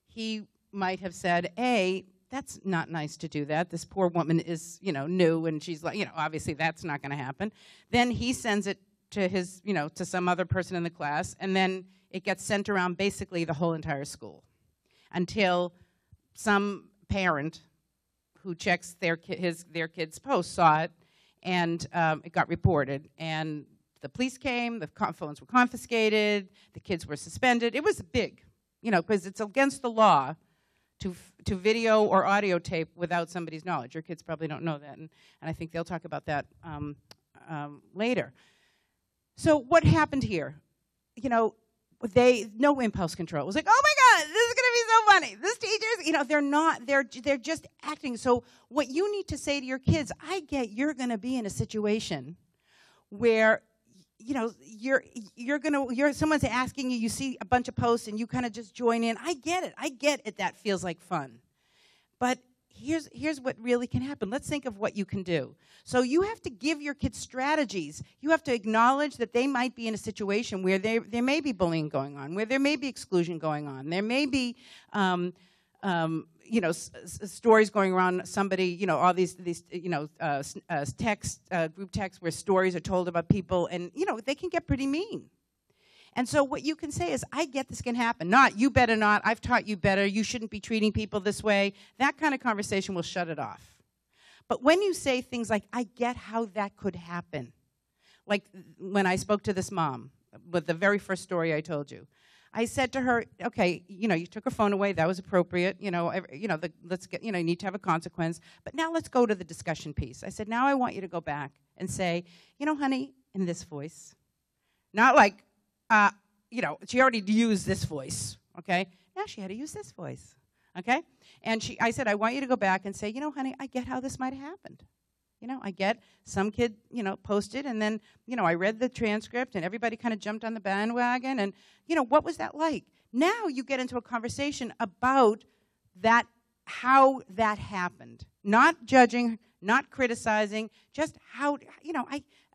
he might have said, A, that's not nice to do that. This poor woman is, new, and she's like, obviously that's not going to happen. Then he sends it to his, to some other person in the class, and then it gets sent around basically the whole entire school until some parent who checks their kid's post saw it, and it got reported, and the police came, the phones were confiscated, the kids were suspended. It was big, because it's against the law to video or audio tape without somebody's knowledge. Your kids probably don't know that, and I think they'll talk about that later. So what happened here? No impulse control. It was like, oh my God, this is going to be so funny. This teacher's, they're just acting. So what you need to say to your kids, I get you're going to be in a situation where, someone's asking you, you see a bunch of posts and you kind of just join in. I get it. That feels like fun. But here's what really can happen. Let's think of what you can do. So you have to give your kids strategies. You have to acknowledge that they might be in a situation where there may be bullying going on, where there may be exclusion going on. There may be, stories going around. Somebody, all these group texts where stories are told about people, and they can get pretty mean. And so what you can say is, I get this can happen. Not, you better not, I've taught you better, you shouldn't be treating people this way. That kind of conversation will shut it off. But when you say things like, I get how that could happen, like when I spoke to this mom, with the very first story I told you, I said to her, okay, you took her phone away, that was appropriate, let's get, you need to have a consequence, but now let's go to the discussion piece. I said, now I want you to go back and say, honey, in this voice. Not like, she already used this voice, okay? Now she had to use this voice, okay? And I said, I want you to go back and say, honey, I get how this might have happened. I get some kid, posted, and then, I read the transcript, and everybody kind of jumped on the bandwagon, and, what was that like? Now you get into a conversation about that, how that happened. Not judging, not criticizing, just how,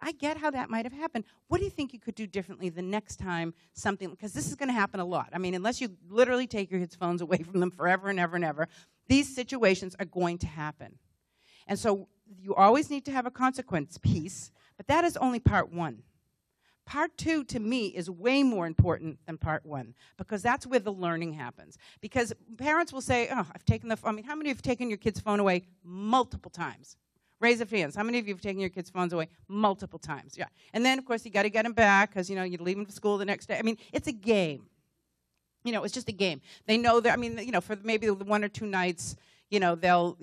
I get how that might have happened. What do you think you could do differently the next time something, because this is going to happen a lot. I mean, unless you literally take your kids' phones away from them forever and ever and ever, these situations are going to happen. And so you always need to have a consequence piece, but that is only part one. Part two, to me, is way more important than part one, because that's where the learning happens. Because parents will say, oh, I've taken the phone. I mean, how many of you have taken your kids' phone away multiple times? Raise your hands. How many of you have taken your kids' phones away multiple times? Yeah. And then, of course, you got to get them back because, you leave them for school the next day. I mean, it's a game. It's just a game. They know that, for maybe the 1 or 2 nights, they'll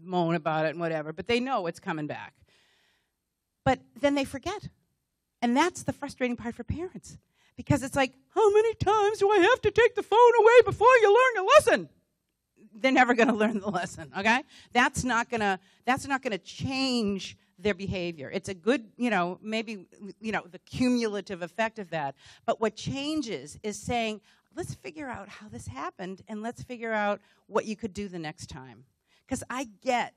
moan about it and whatever, but they know it's coming back. But then they forget. And that's the frustrating part for parents. Because it's like, how many times do I have to take the phone away before you learn a lesson? They're never going to learn the lesson, okay? That's not going to change their behavior. It's a good, maybe, the cumulative effect of that. But what changes is saying, let's figure out how this happened, and let's figure out what you could do the next time. Because I get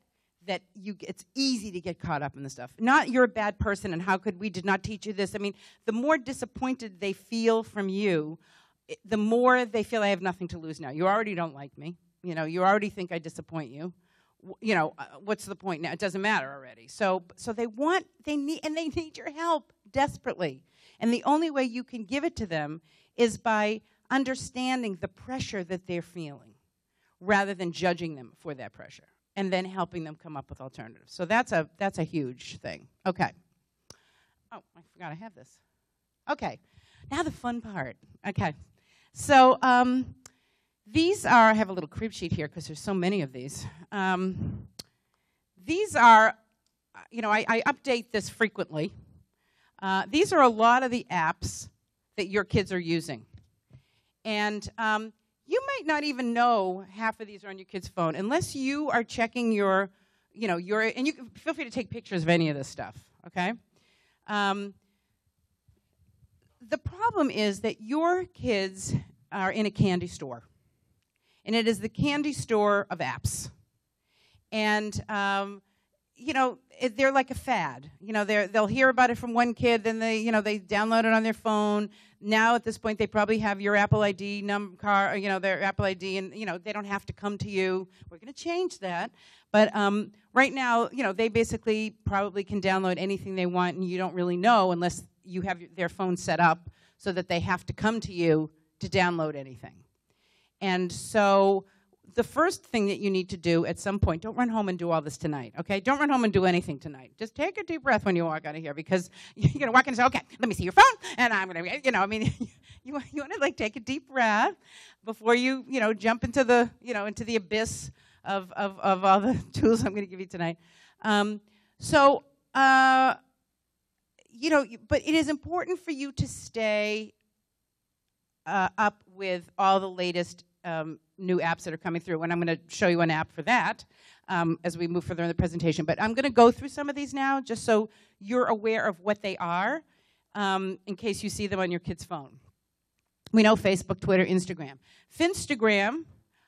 that it's easy to get caught up in this stuff. Not you're a bad person and how could we did not teach you this. I mean, the more disappointed they feel from you, the more they feel I have nothing to lose now. You already don't like me. You already think I disappoint you. What's the point now? It doesn't matter already. So they need your help desperately. And the only way you can give it to them is by understanding the pressure that they're feeling rather than judging them for that pressure, and then helping them come up with alternatives. So that's a huge thing. Okay. Oh, I forgot I have this. Okay. Now the fun part. Okay. So these are, I have a little crib sheet here because there's so many of these. These are, I update this frequently. These are a lot of the apps that your kids are using. And you might not even know half of these are on your kid's phone unless you are checking and you can feel free to take pictures of any of this stuff, okay? The problem is that your kids are in a candy store, and it is the candy store of apps. And, they're like a fad. They'll hear about it from one kid, then they download it on their phone. Now, at this point, they probably have your Apple ID their Apple ID, and, they don't have to come to you. We're going to change that. But right now, they basically probably can download anything they want, and you don't really know unless you have their phone set up so that they have to come to you to download anything. And so the first thing that you need to do at some point, don't run home and do all this tonight, okay? Don't run home and do anything tonight. Just take a deep breath when you walk out of here, because you're going to walk in and say, okay, let me see your phone, and I'm going to, you want to, take a deep breath before you, jump into the, into the abyss of all the tools I'm going to give you tonight. But it is important for you to stay up with all the latest new apps that are coming through, and I'm going to show you an app for that as we move further in the presentation. But I'm going to go through some of these now just so you're aware of what they are in case you see them on your kid's phone. We know Facebook, Twitter, Instagram. Finstagram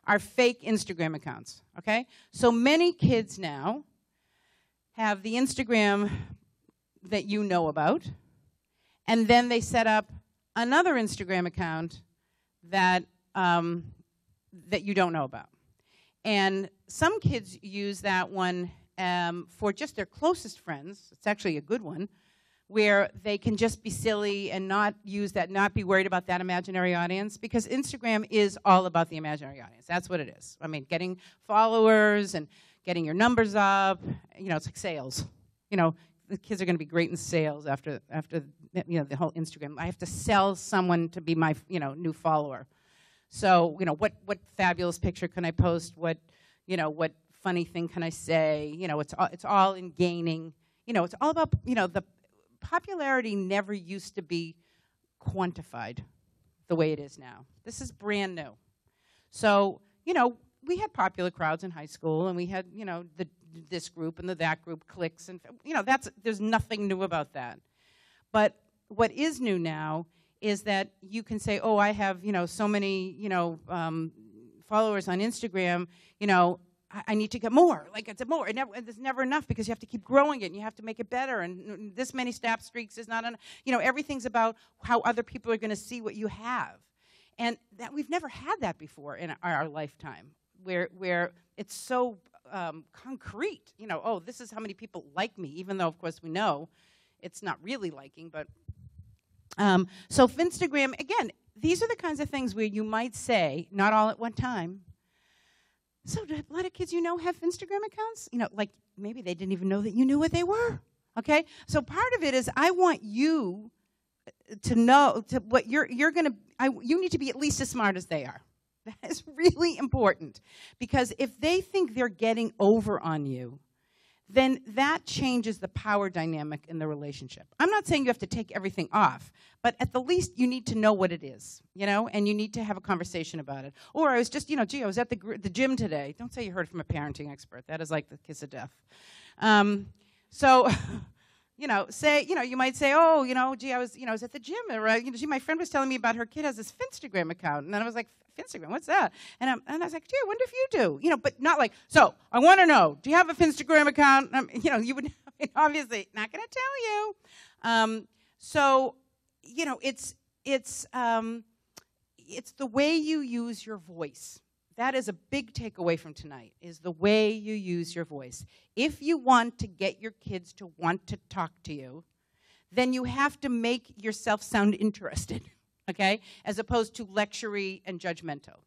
are fake Instagram accounts, okay? So many kids now have the Instagram that you know about, and then they set up another Instagram account that that you don't know about. And some kids use that one for just their closest friends. It's actually a good one, where they can just be silly and not use that, not be worried about that imaginary audience, because Instagram is all about the imaginary audience. That's what it is. I mean, getting followers and getting your numbers up, it's like sales. The kids are going to be great in sales after the whole Instagram. I have to sell someone to be my new follower. So what fabulous picture can I post? What funny thing can I say? It's all in gaining it's all about, the popularity never used to be quantified the way it is now. This is brand new. So, we had popular crowds in high school, and we had, this group and that group, cliques, and, there's nothing new about that. But what is new now is that you can say, oh, I have, so many, followers on Instagram, I need to get more. Like, it's more. It's never enough because you have to keep growing it, and you have to make it better, and this many snap streaks is not enough. Everything's about how other people are going to see what you have. And that we've never had that before in our lifetime, where it's so concrete. Oh, this is how many people like me, even though, of course, we know it's not really liking. But so Instagram, again, these are the kinds of things where you might say, not all at one time, so do a lot of kids have Instagram accounts? Like maybe they didn't even know that you knew what they were, okay? So part of it is I want you to know what you're going to, you need to be at least as smart as they are. That is really important, because if they think they're getting over on you, then that changes the power dynamic in the relationship. I'm not saying you have to take everything off, but at the least you need to know what it is, and you need to have a conversation about it. Or I was just, gee, I was at the gym today. Don't say you heard from a parenting expert. That is like the kiss of death. So, say, you might say, oh, gee, I was at the gym. Or, gee, my friend was telling me about her kid has this Finstagram account. And then I was like, Finstagram, what's that? And I was like, gee, I wonder if you do. But not like, so I want to know, do you have a Finstagram account? You would, obviously, not going to tell you. So, it's the way you use your voice. That is a big takeaway from tonight, is the way you use your voice. If you want to get your kids to want to talk to you, then you have to make yourself sound interested, okay, as opposed to lectury and judgmental.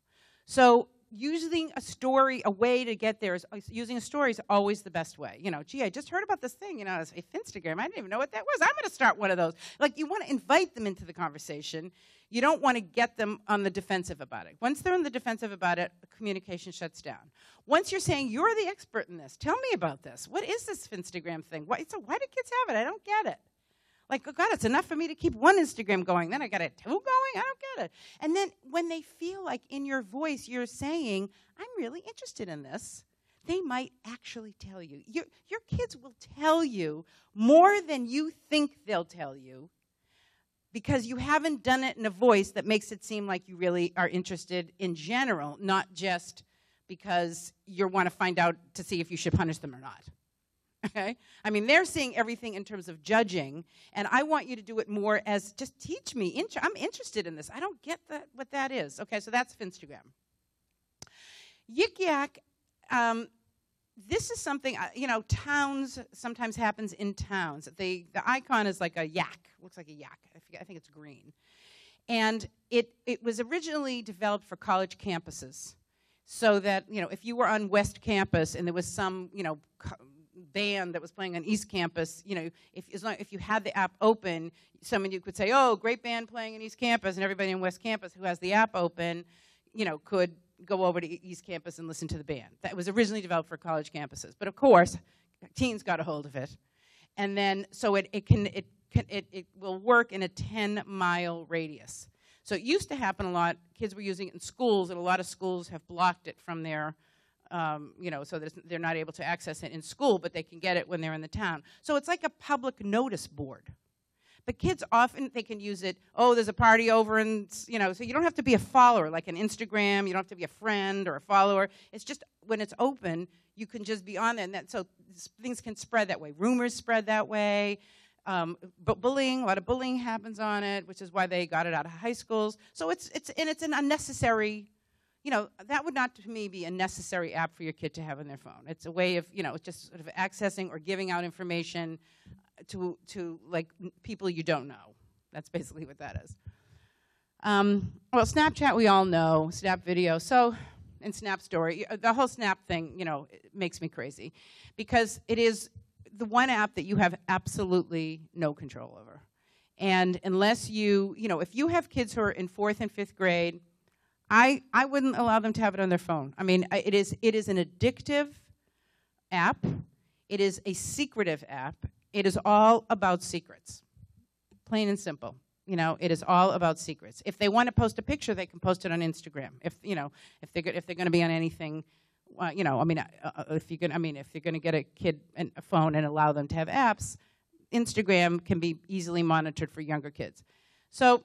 So using a story, a way to get there, using a story is always the best way. Gee, I just heard about this thing, it's Instagram. I didn't even know what that was. I'm going to start one of those. Like, you want to invite them into the conversation. You don't want to get them on the defensive about it. Once they're on the defensive about it, the communication shuts down. Once you're saying, you're the expert in this, tell me about this. What is this Instagram thing? Why do kids have it? I don't get it. Like, oh, God, it's enough for me to keep one Instagram going. Then I got two going? I don't get it. And then when they feel like in your voice you're saying, I'm really interested in this, they might actually tell you. Your kids will tell you more than you think they'll tell you, because you haven't done it in a voice that makes it seem like you really are interested in general, not just because you want to find out to see if you should punish them or not. Okay? I mean, they're seeing everything in terms of judging, and I want you to do it more as just teach me. I'm interested in this. I don't get what that is. Okay, so that's Finstagram. Yik Yak, this is something, towns sometimes happens in towns. The icon is like a yak. Looks like a yak. I think it's green. And it was originally developed for college campuses, so that, if you were on West Campus and there was some, band that was playing on East Campus, if you had the app open, you could say, oh, great band playing in East Campus, and everybody in West Campus who has the app open, could go over to East Campus and listen to the band. That was originally developed for college campuses. But of course, teens got a hold of it. And then, so it will work in a 10-mile radius. So it used to happen a lot. Kids were using it in schools, and a lot of schools have blocked it from their, so that they're not able to access it in school, but they can get it when they're in the town. So it's like a public notice board. But kids often, they can use it, oh, there's a party over, and, so you don't have to be a follower, like an Instagram. You don't have to be a friend or a follower. It's just, when it's open, you can just be on there. And so things can spread that way. Rumors spread that way. But bullying, a lot of bullying happens on it, which is why they got it out of high schools. So it's an unnecessary, that would not, to me, be a necessary app for your kid to have on their phone. It's a way of, just sort of accessing or giving out information to like people you don't know. That's basically what that is. Well, Snapchat, we all know, Snap Video. So, and Snap Story, the whole Snap thing, it makes me crazy, because it is the one app that you have absolutely no control over. And unless if you have kids who are in 4th and 5th grade, I wouldn't allow them to have it on their phone. I mean, it is an addictive app. It is a secretive app. It is all about secrets, plain and simple. You know, it is all about secrets. If they want to post a picture, they can post it on Instagram. If they're going to be on anything, you know, I mean, if you're going to get a kid a phone and allow them to have apps, Instagram can be easily monitored for younger kids. So,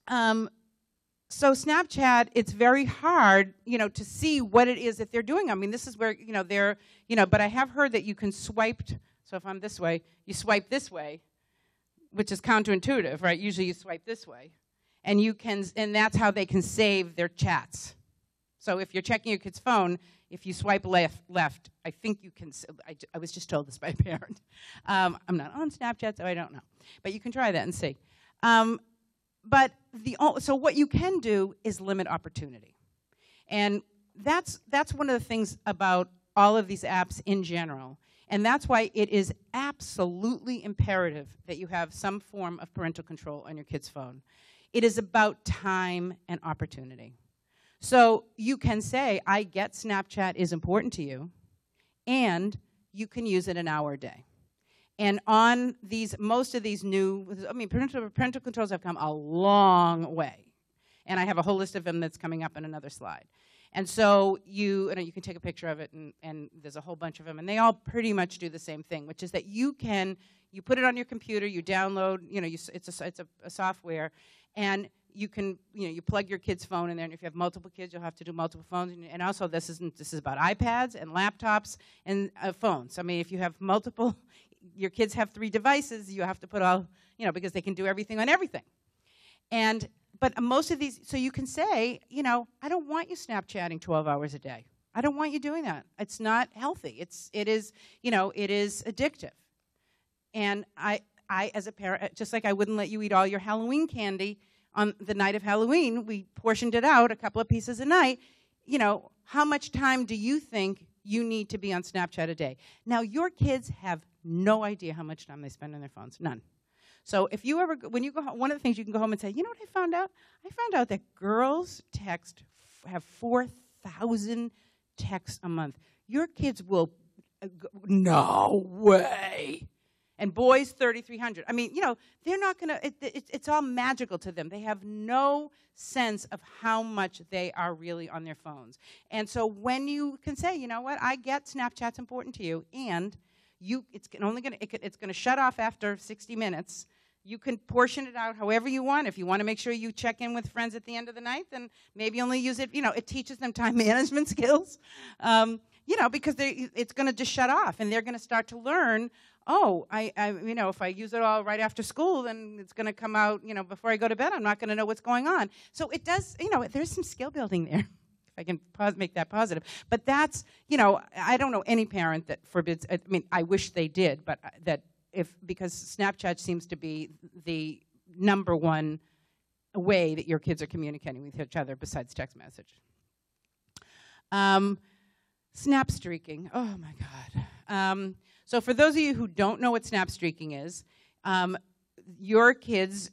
so Snapchat, it's very hard, you know, to see what it is that they're doing. I mean, this is where, you know, they're, you know, but I have heard that you can swipe. So if I'm this way, you swipe this way, which is counterintuitive, right? Usually you swipe this way, and you can, and that's how they can save their chats. So if you're checking your kid's phone, if you swipe left, I think you can. I was just told this by a parent. I'm not on Snapchat, so I don't know, but you can try that and see. But so what you can do is limit opportunity, and that's one of the things about all of these apps in general. And that's why it is absolutely imperative that you have some form of parental control on your kid's phone. It is about time and opportunity. So you can say, I get Snapchat is important to you, and you can use it an hour a day. And on most of these new, I mean, parental controls have come a long way. And I have a whole list of them that's coming up in another slide. And so you can take a picture of it, and there's a whole bunch of them, and they all pretty much do the same thing, which is that you put it on your computer, you download, you know, it's a software, and you can, you know, you plug your kid's phone in there, and if you have multiple kids, you'll have to do multiple phones, and also this is about iPads and laptops and phones. I mean, if you have multiple, your kids have 3 devices, you have to put all, you know, because they can do everything on everything. But most of these, so you can say, you know, I don't want you Snapchatting 12 hours a day. I don't want you doing that. It's not healthy. It is addictive. And I, as a parent, just like I wouldn't let you eat all your Halloween candy on the night of Halloween, we portioned it out, a couple of pieces a night. You know, how much time do you think you need to be on Snapchat a day? Now, your kids have no idea how much time they spend on their phones. None. So if you ever, when you go home, one of the things you can go home and say, you know what I found out? I found out that girls have 4,000 texts a month. Your kids will, no way. And boys, 3,300. I mean, you know, they're not going to, it's all magical to them. They have no sense of how much they are really on their phones. And so when you can say, you know what, I get Snapchat's important to you, and it's going to shut off after 60 minutes. You can portion it out however you want. If you want to make sure you check in with friends at the end of the night, then maybe only use it, you know, it teaches them time management skills, you know, because it's going to just shut off, and they're going to start to learn, oh, you know, if I use it all right after school, then it's going to come out, you know, before I go to bed, I'm not going to know what's going on. So it does, you know, there's some skill building there. I can make that positive. But that's, you know, I don't know any parent that forbids, I mean, I wish they did, but because Snapchat seems to be the #1 way that your kids are communicating with each other besides text message. Snap streaking, oh my God. So for those of you who don't know what snap streaking is, your kids,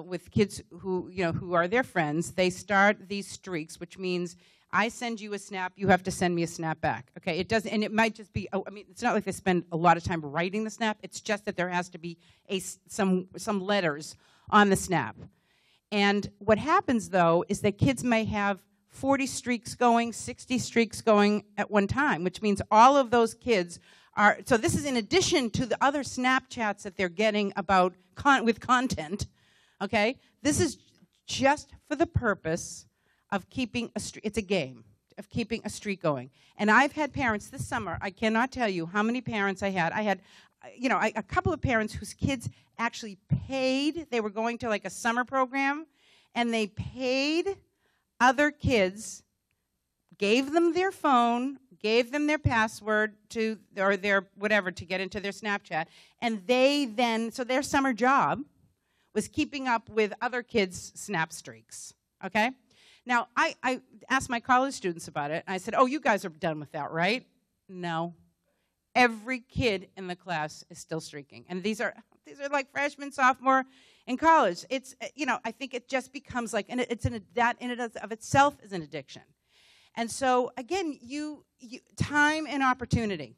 with kids who, you know, who are their friends, they start these streaks, which means I send you a snap, you have to send me a snap back. Okay, it doesn't, and it might just be, I mean, it's not like they spend a lot of time writing the snap, it's just that there has to be some letters on the snap. And what happens, though, is that kids may have 40 streaks going, 60 streaks going at one time, which means all of those kids are, so this is in addition to the other Snapchats that they're getting about with content, okay? This is just for the purpose of keeping it's a game, of keeping a streak going. And I've had parents this summer, I cannot tell you how many parents I had. I had, you know, a couple of parents whose kids actually paid, they were going to like a summer program, and they paid other kids, gave them their phone, gave them their password or their whatever to get into their Snapchat, and they then, so their summer job was keeping up with other kids' snap streaks, okay? Now, I asked my college students about it, and I said, oh, you guys are done with that, right? No. Every kid in the class is still streaking. And these are like freshmen, sophomore in college. It's, you know, I think it just becomes like, and that in and of itself is an addiction. And so, again, time and opportunity.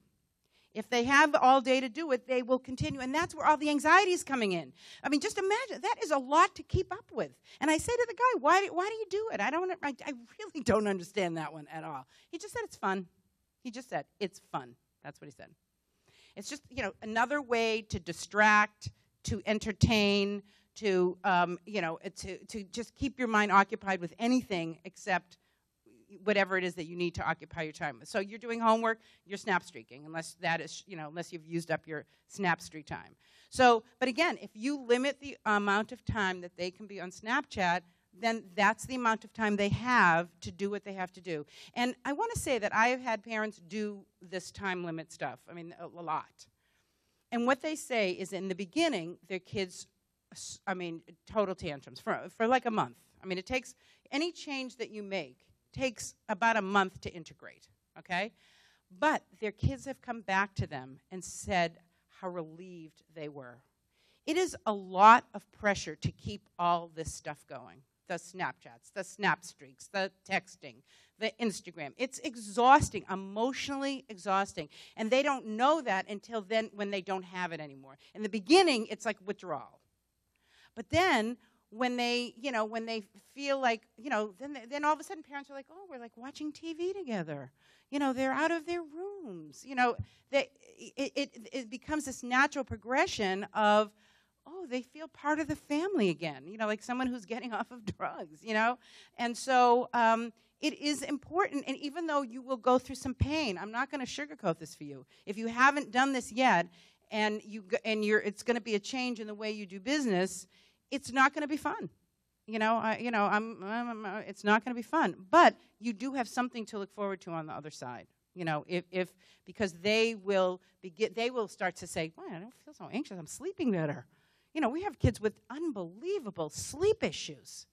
If they have all day to do it, they will continue. And that's where all the anxiety is coming in. I mean, just imagine, that is a lot to keep up with. And I say to the guy, why do you do it? I really don't understand that one at all. He just said it's fun. He just said, it's fun. That's what he said. It's just, another way to distract, to entertain, to just keep your mind occupied with anything except whatever it is that you need to occupy your time with. So you're doing homework, you're snap streaking, unless you've used up your snap streak time. So, but again, if you limit the amount of time that they can be on Snapchat, then that's the amount of time they have to do what they have to do. And I want to say that I have had parents do this time limit stuff, a lot. And what they say is in the beginning, their kids, total tantrums for like a month. It takes, any change that you make takes about a month to integrate, okay? But their kids have come back to them and said how relieved they were. It is a lot of pressure to keep all this stuff going. The Snapchats, the Snap Streaks, the texting, the Instagram. It's exhausting, emotionally exhausting. And they don't know that until then when they don't have it anymore. In the beginning, it's like withdrawal. But then when they feel like, then all of a sudden parents are like, oh, we're like watching TV together. They're out of their rooms. It becomes this natural progression of, oh, they feel part of the family again, like someone who's getting off of drugs, And so it is important, and even though you will go through some pain, I'm not going to sugarcoat this for you. If you haven't done this yet, and it's going to be a change in the way you do business, it's not going to be fun. It's not going to be fun. But you do have something to look forward to on the other side. Because they will start to say, well, I don't feel so anxious. I'm sleeping better. We have kids with unbelievable sleep issues.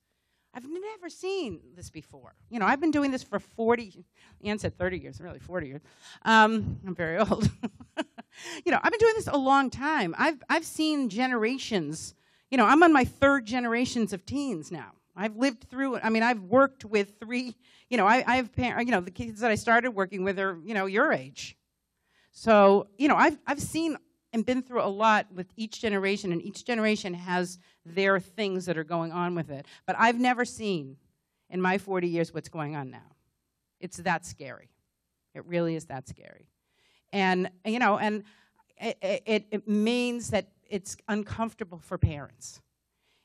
I've never seen this before. I've been doing this for 40, Anne said 30 years, really 40 years. I'm very old. I've been doing this a long time. I've seen generations. I'm on my third generations of teens now. I've lived through it. I've worked with three, I have the kids that I started working with are, your age. So, I've seen and been through a lot with each generation, and each generation has their things that are going on with it. But I've never seen in my 40 years what's going on now. It's that scary. It really is that scary. And, it means that it's uncomfortable for parents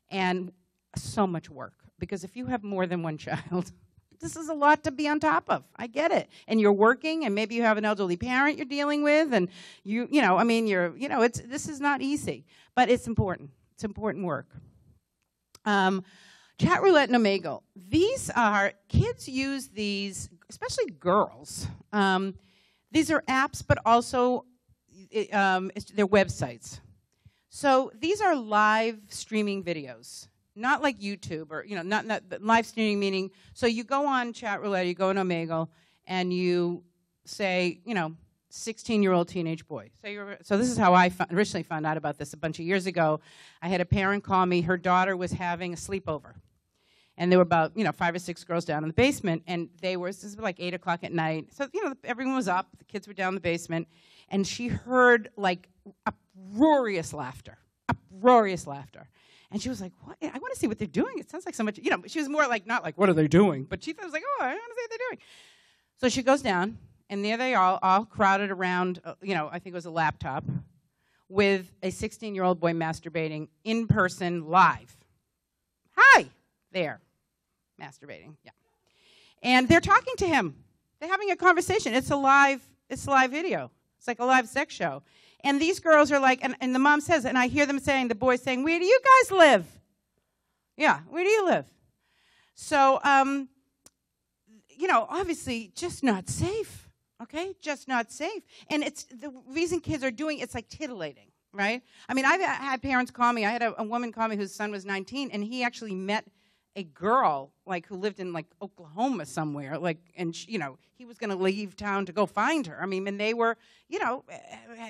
and so much work. Because if you have more than one child, this is a lot to be on top of. I get it. And you're working, and maybe you have an elderly parent you're dealing with, and this is not easy, but it's important. It's important work. Chat Roulette and Omegle. Kids use these, especially girls. These are apps, but also they're websites. So these are live streaming videos. Not like YouTube or, not live streaming, meaning, so you go on Chat Roulette, you go on Omegle, and you say, 16-year-old teenage boy. So this is how I originally found out about this a bunch of years ago. I had a parent call me. Her daughter was having a sleepover. And there were about, 5 or 6 girls down in the basement, and this was like 8 o'clock at night. So, everyone was up. The kids were down in the basement. And she heard, like, uproarious laughter. And she was like, what? I want to see what they're doing. It sounds like so much, she was more like, not like, what are they doing? But she was like, oh, I want to see what they're doing. So she goes down, and there they are, all crowded around, I think it was a laptop, with a 16-year-old boy masturbating in person live. Hi, there, masturbating, yeah. And they're talking to him. They're having a conversation. It's a live video. It's like a live sex show. And these girls are like, and the mom says, and I hear them saying, the boys saying, where do you guys live? Yeah, where do you live? So, obviously just not safe, okay? Just not safe. And it's the reason kids are doing it's like titillating, right? I've had parents call me. I had a woman call me whose son was 19, and he actually met a girl, like, who lived in, like, Oklahoma somewhere, like, and, he was going to leave town to go find her. And they were,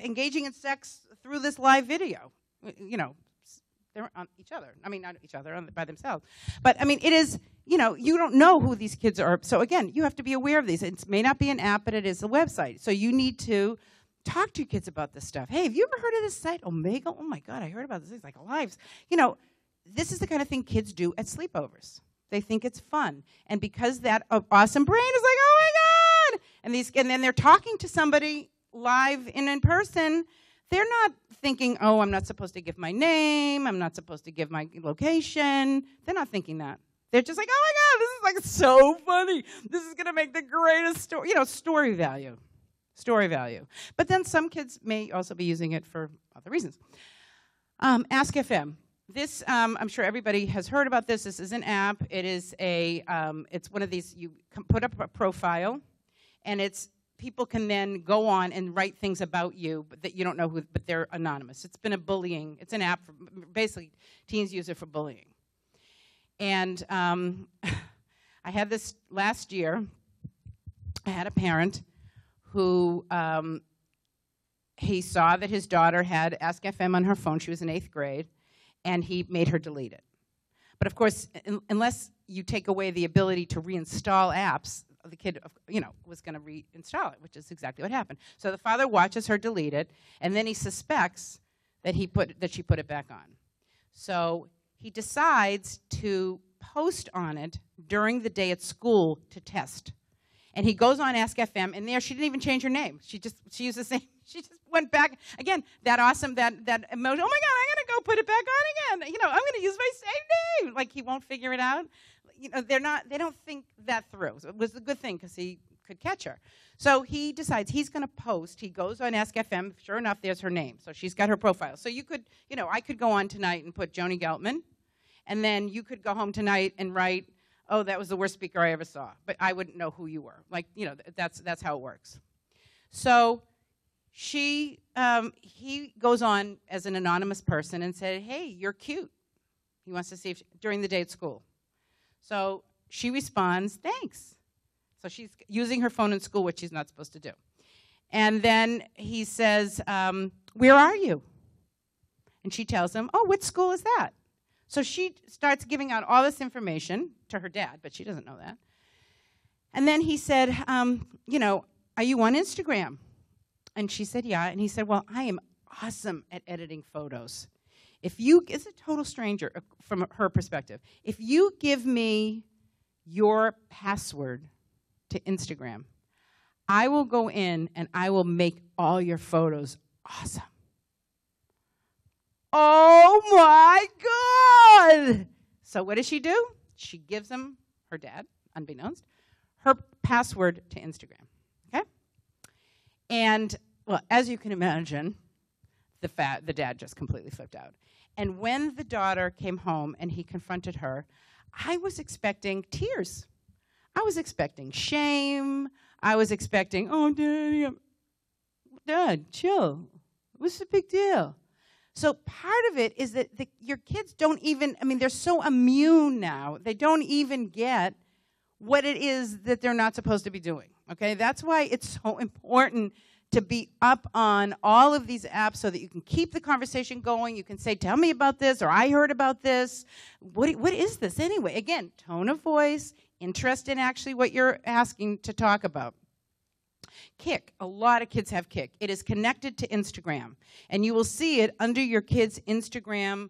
engaging in sex through this live video. They're on each other. Not each other, by themselves. But, it is, you don't know who these kids are. So, again, you have to be aware of these. It may not be an app, but it is a website. So you need to talk to your kids about this stuff. Hey, have you ever heard of this site, Omega? Oh, my God, I heard about this. It's like Lives. You know, this is the kind of thing kids do at sleepovers. They think it's fun. And because that awesome brain is like, oh, my God, and then they're talking to somebody live in person, they're not thinking, oh, I'm not supposed to give my name. I'm not supposed to give my location. They're not thinking that. They're just like, oh, my God, this is like so funny. This is going to make the greatest story, story value. Story value. But then some kids may also be using it for other reasons. Ask FM. This, I'm sure everybody has heard about this. This is an app. It is it's one of these, you can put up a profile, and people can then go on and write things about you but that you don't know who, but they're anonymous. It's been it's an app for, basically, teens use it for bullying. And I had this last year. I had a parent who he saw that his daughter had Ask FM on her phone. She was in 8th grade, and he made her delete it. But of course, unless you take away the ability to reinstall apps, the kid, was going to reinstall it, which is exactly what happened. So the father watches her delete it, and then he suspects that she put it back on. So he decides to post on it during the day at school to test. And he goes on Ask FM, and there she didn't even change her name. She used the same. She just went back again. That awesome, that emotion. Oh my God, I'm gonna go put it back on again. I'm gonna use my same name. Like he won't figure it out. They don't think that through. So it was a good thing because he could catch her. So he decides he's gonna post. He goes on Ask FM. Sure enough, there's her name. So she's got her profile. So you could, I could go on tonight and put Joani Geltman, and then you could go home tonight and write, oh, that was the worst speaker I ever saw. But I wouldn't know who you were. Like, that's how it works. So he goes on as an anonymous person and said, hey, you're cute. He wants to see if during the day at school. So she responds, thanks. So she's using her phone in school, which she's not supposed to do. And then he says, where are you? And she tells him, oh, which school is that? So she starts giving out all this information to her dad, but she doesn't know that. And then he said, are you on Instagram? And she said, yeah. And he said, well, I am awesome at editing photos. It's a total stranger from her perspective. If you give me your password to Instagram, I will go in and I will make all your photos awesome. Oh my God! So what does she do? She gives him, her dad, unbeknownst, her password to Instagram, okay? And, well, as you can imagine, the dad just completely flipped out. And when the daughter came home and he confronted her, I was expecting tears. I was expecting shame. I was expecting, oh, Dad, chill. What's the big deal? So part of it is that your kids don't even, they're so immune now, they don't even get what it is that they're not supposed to be doing, okay? That's why it's so important to be up on all of these apps so that you can keep the conversation going. You can say, tell me about this, or I heard about this. What is this anyway? Again, tone of voice, interest in actually what you're asking to talk about. Kik, a lot of kids have Kik. It is connected to Instagram, and you will see it under your kid's Instagram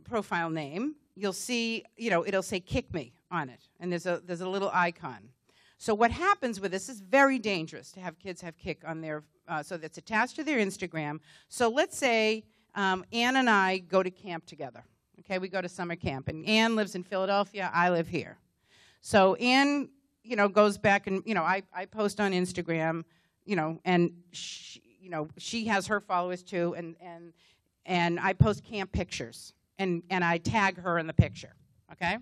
profile name. You'll see, it'll say "Kik me" on it, and there's a little icon. So what happens with this is very dangerous to have kids have Kik on their, so that's attached to their Instagram. So let's say Anne and I go to camp together. Okay, we go to summer camp, and Anne lives in Philadelphia. I live here. So Anne, goes back and, I post on Instagram, and she has her followers too, and I post camp pictures, and I tag her in the picture, okay?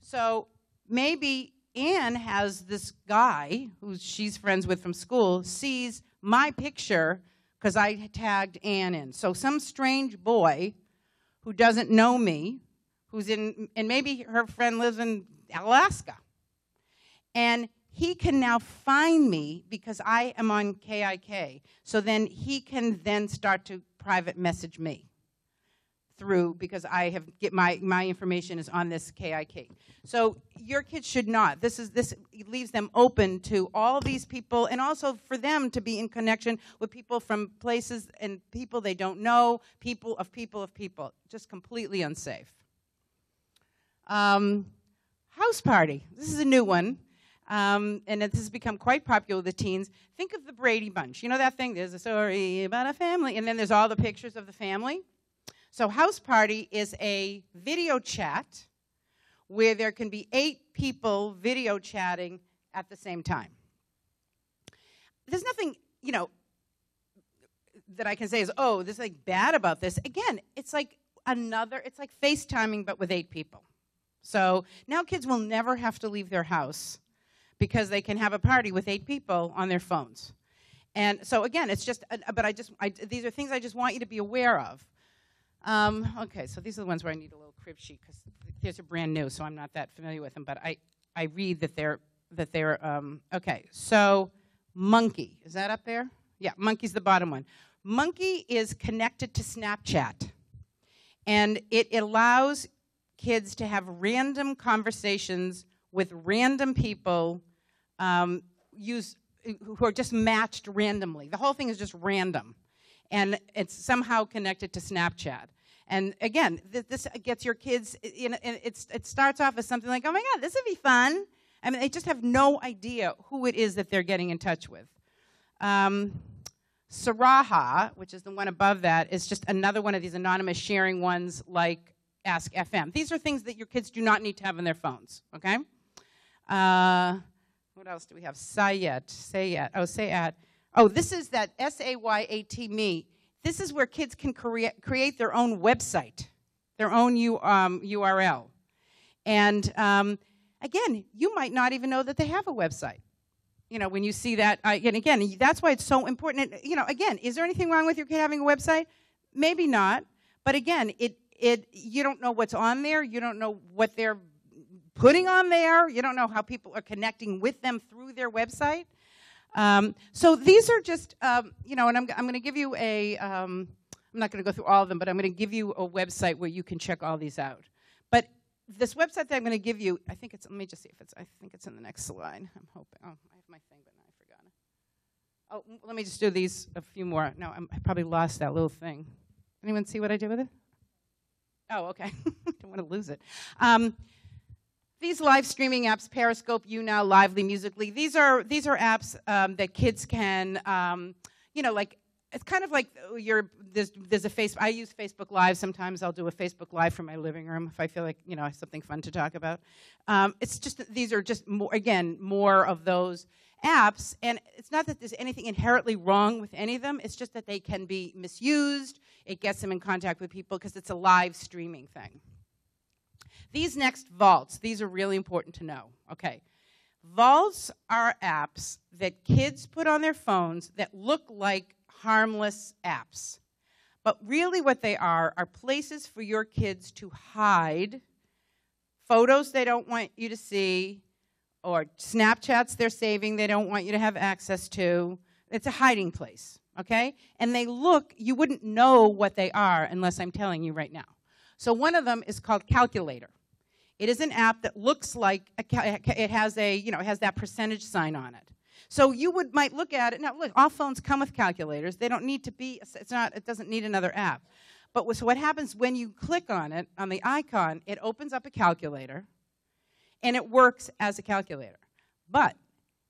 So maybe Anne has this guy who she's friends with from school, sees my picture because I tagged Anne in. So some strange boy who doesn't know me, and maybe her friend lives in Alaska. And he can now find me because I am on KIK. So then he can then start to private message me through because my information is on this KI. So your kids should not. This leaves them open to all these people, and also for them to be in connection with people from places and people they don't know, people. Just completely unsafe. House party. This is a new one. And this has become quite popular with the teens. Think of the Brady Bunch. You know that thing? There's a story about a family, and then there's all the pictures of the family. So house party is a video chat where there can be 8 people video chatting at the same time. There's nothing, that I can say is, oh, there's like bad about this. Again, it's like FaceTiming, but with 8 people. So now kids will never have to leave their house because they can have a party with 8 people on their phones. And so again, it's just, these are things I just want you to be aware of. Okay, so these are the ones where I need a little crib sheet because these are brand new, so I'm not that familiar with them. But I read that they're okay. So Monkey, is that up there? Yeah, Monkey's the bottom one. Monkey is connected to Snapchat, and it allows kids to have random conversations with random people who are just matched randomly. The whole thing is just random. And it's somehow connected to Snapchat. And again, this gets your kids, it starts off as something like, oh my God, this would be fun. I mean, they just have no idea who it is that they're getting in touch with. Saraha, which is the one above that, is just another one of these anonymous sharing ones like Ask FM. These are things that your kids do not need to have on their phones, okay? What else do we have? Sayat. Oh, this is that SAYAT me. This is where kids can create their own website, their own URL. And again, you might not even know that they have a website. When you see that, and again, that's why it's so important. Again, is there anything wrong with your kid having a website? Maybe not. But again, you don't know what's on there. You don't know what they're putting on there. You don't know how people are connecting with them through their website. So these are just, and I'm going to give you I'm not going to go through all of them, but I'm going to give you a website where you can check all these out. But this website that I'm going to give you, I think let me just see if I think it's in the next slide. I'm hoping. Oh, I have my thing, but now I forgot it. Oh, let me just do these, a few more. No, I probably lost that little thing. Anyone see what I did with it? Oh, okay. Don't want to lose it. These live streaming apps, Periscope, YouNow, Lively, Musical.ly, these are apps that kids can, like, it's kind of like there's a I use Facebook Live. Sometimes I'll do a Facebook Live from my living room if I feel like, something fun to talk about. It's just, these are just, more of those apps. And it's not that there's anything inherently wrong with any of them. It's just that they can be misused. It gets them in contact with people because it's a live streaming thing. These next vaults, these are really important to know. Okay, vaults are apps that kids put on their phones that look like harmless apps. But really what they are places for your kids to hide photos they don't want you to see, or Snapchats they're saving they don't want you to have access to. It's a hiding place, okay? And you wouldn't know what they are unless I'm telling you right now. So one of them is called Calculator. It is an app that looks like it has that percentage sign on it. So you might look at it. Now, look, all phones come with calculators. They don't need to be. It doesn't need another app. But so what happens when you click on it, on the icon, it opens up a calculator, and it works as a calculator. But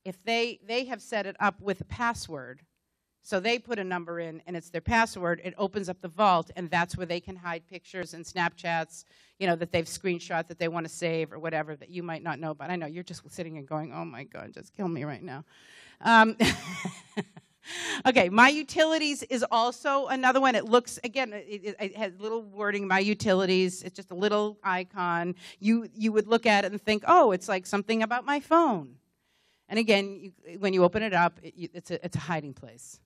if they have set it up with a password, so they put a number in, and it's their password, it opens up the vault, and that's where they can hide pictures and Snapchats, that they've screenshot that they want to save or whatever that you might not know about. I know, you're just sitting and going, oh, my God, just kill me right now. Okay, My Utilities is also another one. It looks, again, it has little wording, My Utilities. It's just a little icon. You would look at it and think, oh, it's like something about my phone. And again, when you open it up, it's a hiding place.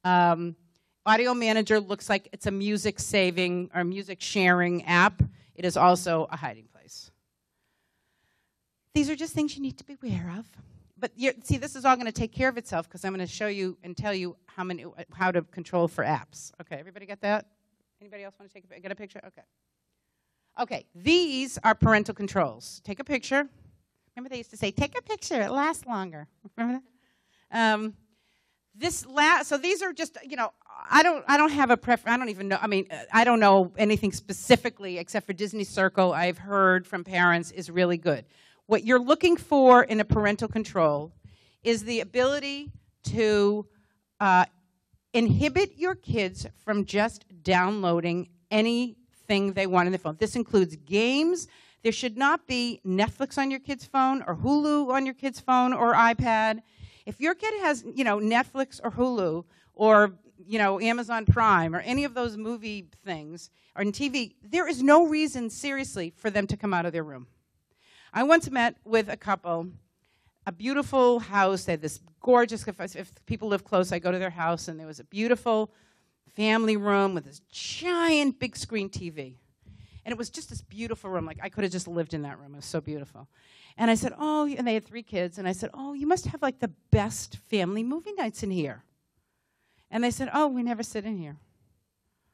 Audio Manager looks like it's a music saving or music sharing app. It is also a hiding place. These are just things you need to be aware of. But see, this is all going to take care of itself because I'm going to show you and tell you how to control for apps. Okay, everybody get that? Anybody else want to get a picture? Okay. Okay, these are parental controls. Take a picture. Remember they used to say, take a picture, it lasts longer. Remember that? So these are just, I don't have a preference. I don't even know. I mean, I don't know anything specifically except for Disney Circle. I've heard from parents is really good. What you're looking for in a parental control is the ability to inhibit your kids from just downloading anything they want on their phone. This includes games. There should not be Netflix on your kid's phone or Hulu on your kid's phone or iPad. If your kid has, Netflix or Hulu or, Amazon Prime or any of those movie things or in TV, there is no reason, seriously, for them to come out of their room. I once met with a couple, a beautiful house. They had this gorgeous, if people live close, I go to their house, and there was a beautiful family room with this giant big screen TV. And it was just this beautiful room. Like, I could have just lived in that room. It was so beautiful. And I said, and they had 3 kids. And I said, you must have, like, the best family movie nights in here. And they said, we never sit in here.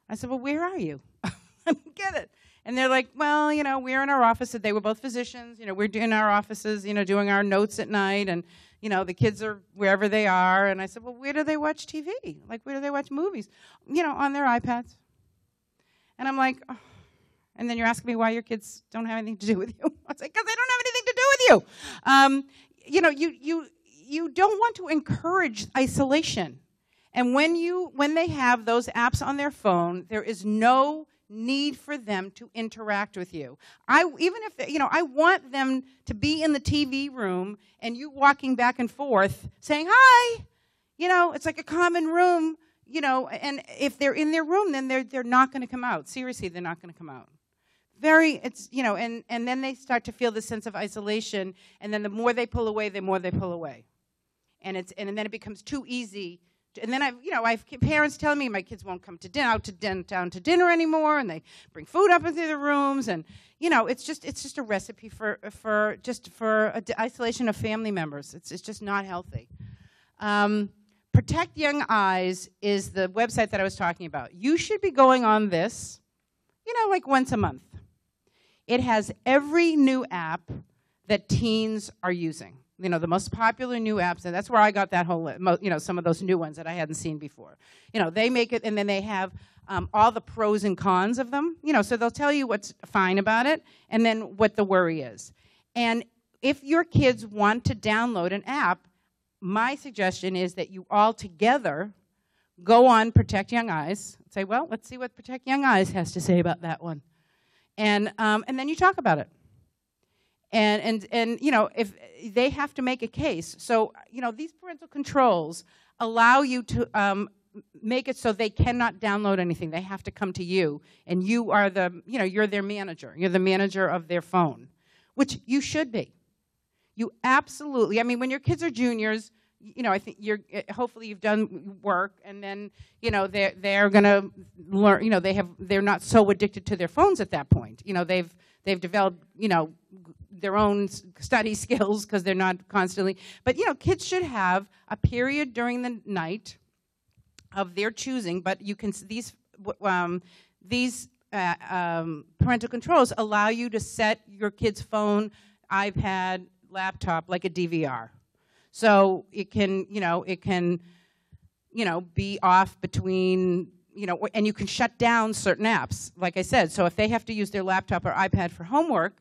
I said, well, where are you? I don't get it. And they're like, well, we're in our office. They were both physicians. We're in our offices, doing our notes at night. And, the kids are wherever they are. And I said, well, where do they watch TV? Like, where do they watch movies? On their iPads. And I'm like, and then you're asking me why your kids don't have anything to do with you. I was like, because they don't have anything to do with you. You don't want to encourage isolation. And when they have those apps on their phone, there is no need for them to interact with you. I want them to be in the TV room and you walking back and forth saying, hi. It's like a common room, and if they're in their room, then they're not going to come out. Seriously, they're not going to come out. And then they start to feel this sense of isolation, and then the more they pull away, the more they pull away. And then it becomes too easy. And then I've parents telling me my kids won't come down to dinner anymore, and they bring food up into their rooms, and it's just a recipe for isolation of family members. It's just not healthy. Protect Young Eyes is the website that I was talking about. You should be going on this, like once a month. It has every new app that teens are using. The most popular new apps, and that's where I got that whole, some of those new ones that I hadn't seen before. They make it, and then they have all the pros and cons of them. So they'll tell you what's fine about it, and then what the worry is. And if your kids want to download an app, my suggestion is that you all together go on Protect Young Eyes. Say, well, let's see what Protect Young Eyes has to say about that one, and then you talk about it. And if they have to make a case. So, these parental controls allow you to make it so they cannot download anything. They have to come to you, and you are you're their manager. You're the manager of their phone, which you should be. You absolutely, when your kids are juniors, I think hopefully you've done work, and then, they're going to learn, they're not so addicted to their phones at that point. They've developed, their own study skills because they're not constantly. But, kids should have a period during the night of their choosing. But you can these parental controls allow you to set your kid's phone, iPad, laptop like a DVR. So it can be off between. And you can shut down certain apps, like I said. So if they have to use their laptop or iPad for homework,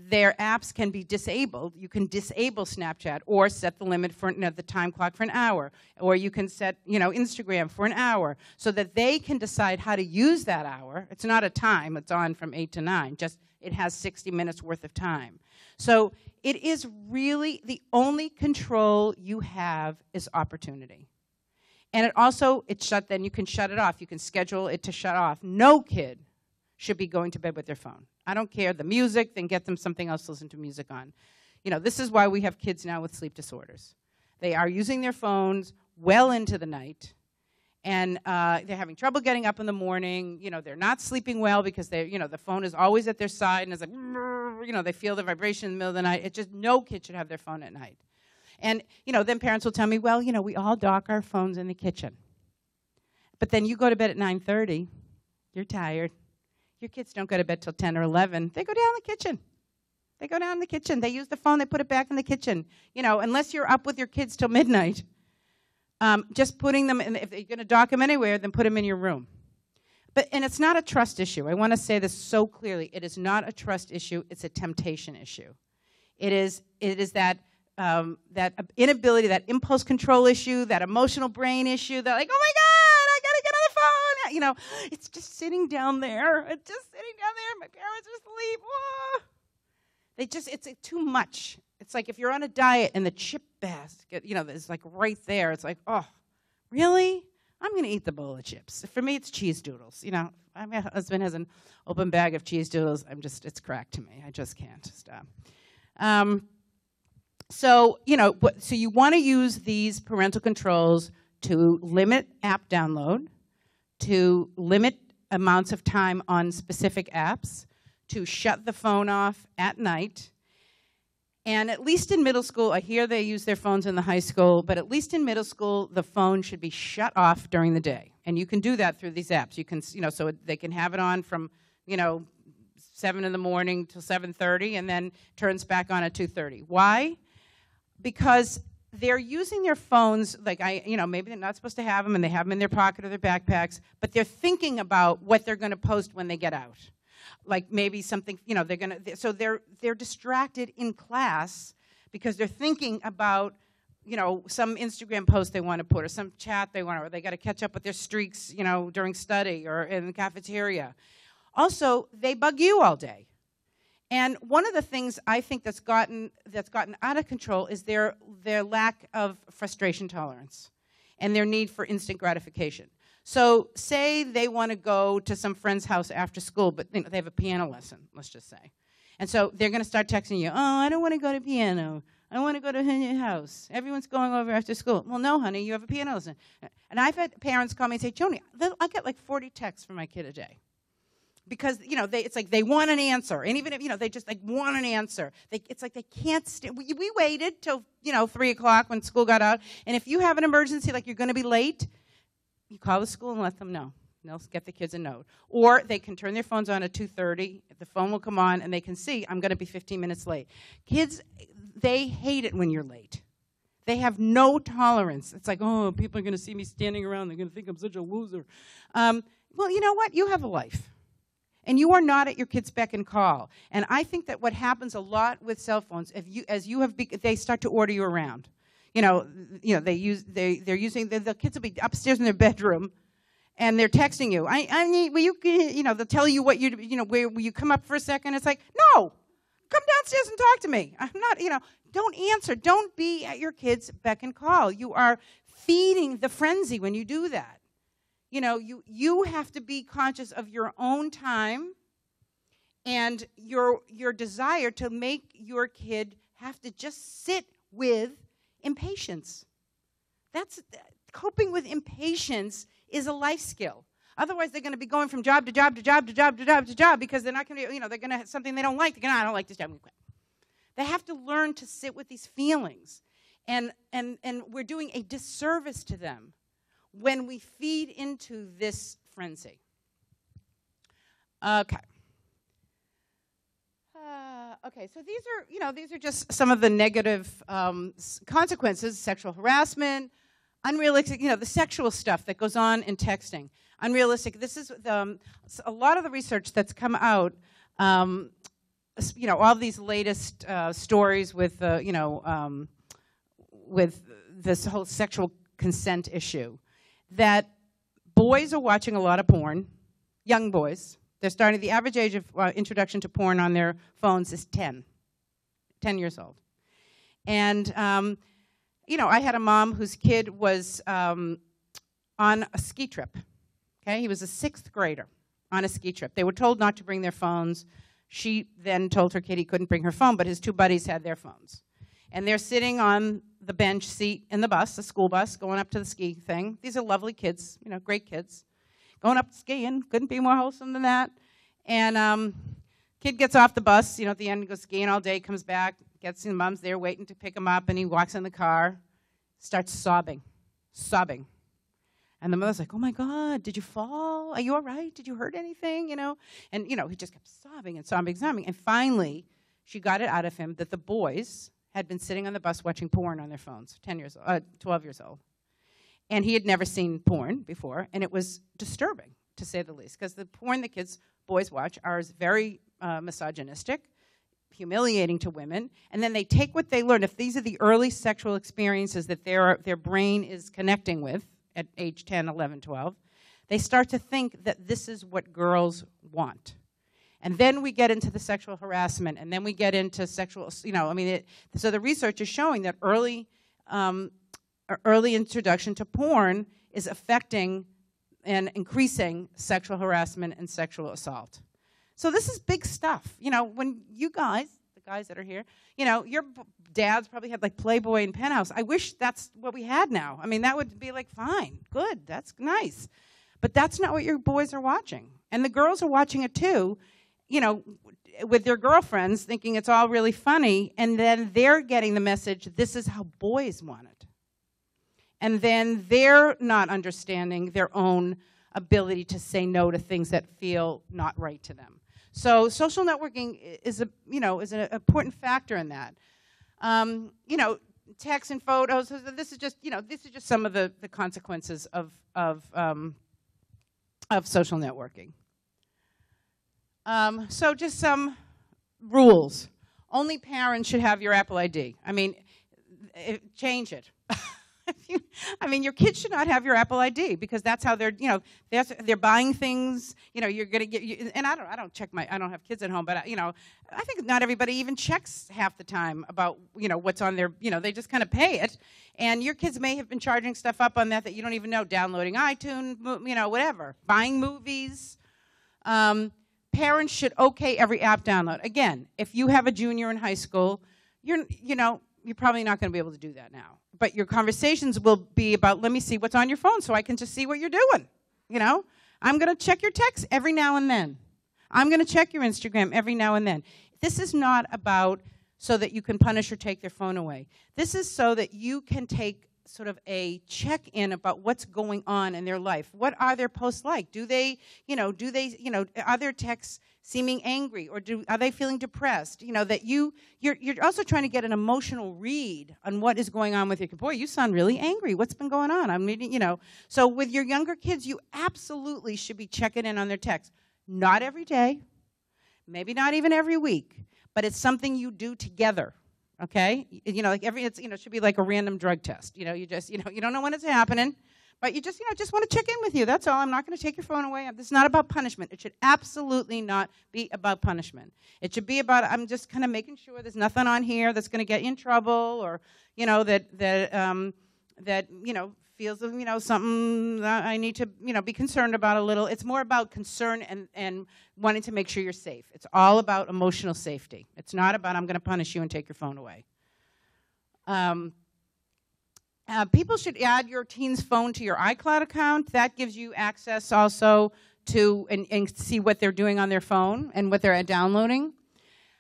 their apps can be disabled. You can disable Snapchat or set the limit for the time clock for an hour. Or you can set, Instagram for an hour so that they can decide how to use that hour. It's not a time. It's on from 8 to 9. Just it has 60 minutes worth of time. So it is really the only control you have is opportunity. And then you can shut it off. You can schedule it to shut off. No kid should be going to bed with their phone. I don't care. The music, then get them something else to listen to music on. This is why we have kids now with sleep disorders. They are using their phones well into the night, and they're having trouble getting up in the morning. They're not sleeping well because the phone is always at their side, and it's like, they feel the vibration in the middle of the night. No kid should have their phone at night. And, then parents will tell me, well, we all dock our phones in the kitchen. But then you go to bed at 9:30, You're tired. Your kids don't go to bed till 10 or 11. They go down the kitchen. They go down in the kitchen. They use the phone. They put it back in the kitchen. You know, unless you're up with your kids till midnight, just putting them in, if you're going to dock them anywhere, then put them in your room. And it's not a trust issue. I want to say this so clearly. It is not a trust issue. It's a temptation issue. It is that that inability, that impulse control issue, that emotional brain issue, that like, oh my God, I got to get on the phone. You know, it's just sitting down there. It's just sitting down there. My parents are asleep. Oh. It's too much. It's like if you're on a diet and the chip basket, you know, is like right there. It's like, oh, really? I'm going to eat the bowl of chips. For me, it's cheese doodles. You know, my husband has an open bag of cheese doodles. It's crack to me. I just can't stop. So, you know, so you want to use these parental controls to limit app download, to limit amounts of time on specific apps, to shut the phone off at night. And at least in middle school, I hear they use their phones in the high school, but at least in middle school, the phone should be shut off during the day. And you can do that through these apps. You can, you know, so they can have it on from, you know, 7 in the morning till 7:30, and then turns back on at 2:30. Why? Because they're using their phones, like you know, maybe they're not supposed to have them, and they have them in their pocket or their backpacks, but they're thinking about what they're going to post when they get out. Like maybe something, you know, so they're distracted in class because they're thinking about, you know, some Instagram post they want to put, or some chat they want, or they got to catch up with their streaks, you know, during study or in the cafeteria. Also, they bug you all day. And one of the things I think that's gotten out of control is their lack of frustration tolerance and their need for instant gratification. So say they want to go to some friend's house after school, but you know, they have a piano lesson, let's just say. And so they're going to start texting you, oh, I don't want to go to piano. I want to go to your house. Everyone's going over after school. Well, no, honey, you have a piano lesson. And I've had parents call me and say, Joani, I get like 40 texts from my kid a day. Because, you know, it's like they want an answer. And even if, you know, they just like want an answer. It's like they can't we waited till, you know, 3 o'clock when school got out. And if you have an emergency, like you're going to be late, you call the school and let them know. And they'll get the kids a note. Or they can turn their phones on at 2:30. The phone will come on, and they can see, I'm going to be 15 minutes late. Kids, they hate it when you're late. They have no tolerance. It's like, oh, people are going to see me standing around. They're going to think I'm such a loser. Well, you know what? You have a life. And you are not at your kid's beck and call. And I think that what happens a lot with cell phones, they start to order you around. You know, they're using the kids will be upstairs in their bedroom, and they're texting you. I need, will you, you know, they'll tell you what you know, where will you come up for a second? It's like, no, come downstairs and talk to me. I'm not, you know, don't answer. Don't be at your kid's beck and call. You are feeding the frenzy when you do that. You know, you have to be conscious of your own time and your desire to make your kid have to just sit with impatience. Coping with impatience is a life skill. Otherwise, they're going to be going from job to job to job to job to job to job because they're not going to, you know, they're going to have something they don't like. They're going to, I don't like this job, I'm going to quit. They have to learn to sit with these feelings. And we're doing a disservice to them when we feed into this frenzy. Okay. Okay, so these are just some of the negative consequences: sexual harassment, unrealistic, you know, the sexual stuff that goes on in texting. Unrealistic. This is a lot of the research that's come out. You know, all these latest stories with with this whole sexual consent issue. That boys are watching a lot of porn, young boys. They're starting, the average age of introduction to porn on their phones is 10 years old. And, you know, I had a mom whose kid was on a ski trip. Okay, he was a 6th grader on a ski trip. They were told not to bring their phones. She then told her kid he couldn't bring her phone, but his 2 buddies had their phones. And they're sitting on the bench seat in the bus, the school bus, going up to the ski thing. These are lovely kids, you know, great kids. Going up skiing, couldn't be more wholesome than that. And kid gets off the bus, you know, at the end, goes skiing all day, comes back, gets his mom's there waiting to pick him up, and he walks in the car, starts sobbing. And the mother's like, oh, my God, did you fall? Are you all right? Did you hurt anything, you know? And, you know, he just kept sobbing and sobbing and sobbing. And finally, she got it out of him that the boys had been sitting on the bus watching porn on their phones, 12 years old. And he had never seen porn before, and it was disturbing, to say the least, because the porn the boys watch is very misogynistic, humiliating to women, and then they take what they learn. If these are the early sexual experiences that their brain is connecting with at age 10, 11, 12, they start to think that this is what girls want. And then we get into the sexual harassment, and then we get into sexual, you know, I mean, so the research is showing that early introduction to porn is affecting and increasing sexual harassment and sexual assault. So this is big stuff. You know, when you guys, the guys that are here, you know, your dads probably had like Playboy and Penthouse. I wish that's what we had now. I mean, that would be like, fine, good, that's nice. But that's not what your boys are watching. And the girls are watching it too, you know, with their girlfriends, thinking it's all really funny, and then they're getting the message, this is how boys want it. And then they're not understanding their own ability to say no to things that feel not right to them. So social networking is an important factor in that. You know, text and photos. This is just some of the consequences of social networking. So just some rules. Only parents should have your Apple ID. I mean, change it. I mean, your kids should not have your Apple ID because that's how they're, you know, they're buying things. You know, you're gonna get. And I don't have kids at home, but you know, I think not everybody even checks half the time about, you know, what's on their. You know, they just kind of pay it, and your kids may have been charging stuff up on that you don't even know. Downloading iTunes, you know, whatever. Buying movies. Parents should okay every app download. Again, if you have a junior in high school, you're probably not going to be able to do that now. But your conversations will be about, let me see what's on your phone so I can just see what you're doing. You know, I'm going to check your texts every now and then. I'm going to check your Instagram every now and then. This is not about so that you can punish or take their phone away. This is so that you can take sort of a check-in about what's going on in their life. What are their posts like? Are their texts seeming angry, or are they feeling depressed? You know, that you're also trying to get an emotional read on what is going on with your kid. Boy, you sound really angry. What's been going on? I'm reading, you know. So with your younger kids, you absolutely should be checking in on their texts. Not every day, maybe not even every week, but it's something you do together. Okay, you know, like it should be like a random drug test. You know, you don't know when it's happening, but you just want to check in with you. That's all. I'm not going to take your phone away. This is not about punishment. It should absolutely not be about punishment. It should be about, I'm just kind of making sure there's nothing on here that's going to get you in trouble, or you know that you know feels you know something that I need to be concerned about a little. It's more about concern and wanting to make sure you're safe. It's all about emotional safety. It's not about I'm going to punish you and take your phone away. People should add your teen's phone to your iCloud account. That gives you access also to and see what they're doing on their phone and what they're downloading.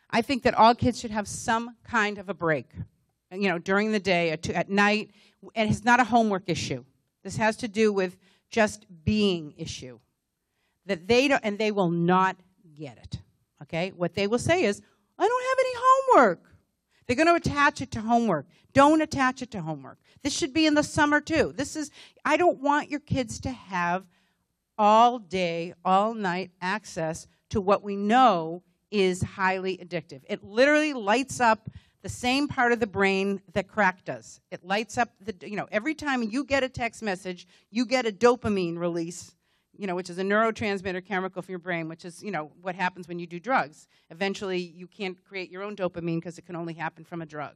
I think that all kids should have some kind of a break, you know, during the day, at night. And it's not a homework issue. This has to do with just being issue. That they don't, and they will not get it. Okay? What they will say is, I don't have any homework. They're going to attach it to homework. Don't attach it to homework. This should be in the summer too. I don't want your kids to have all day, all night access to what we know is highly addictive. It literally lights up the same part of the brain that crack does. It lights up every time you get a text message, you get a dopamine release, which is a neurotransmitter chemical from your brain, which is, what happens when you do drugs. Eventually, you can't create your own dopamine because it can only happen from a drug.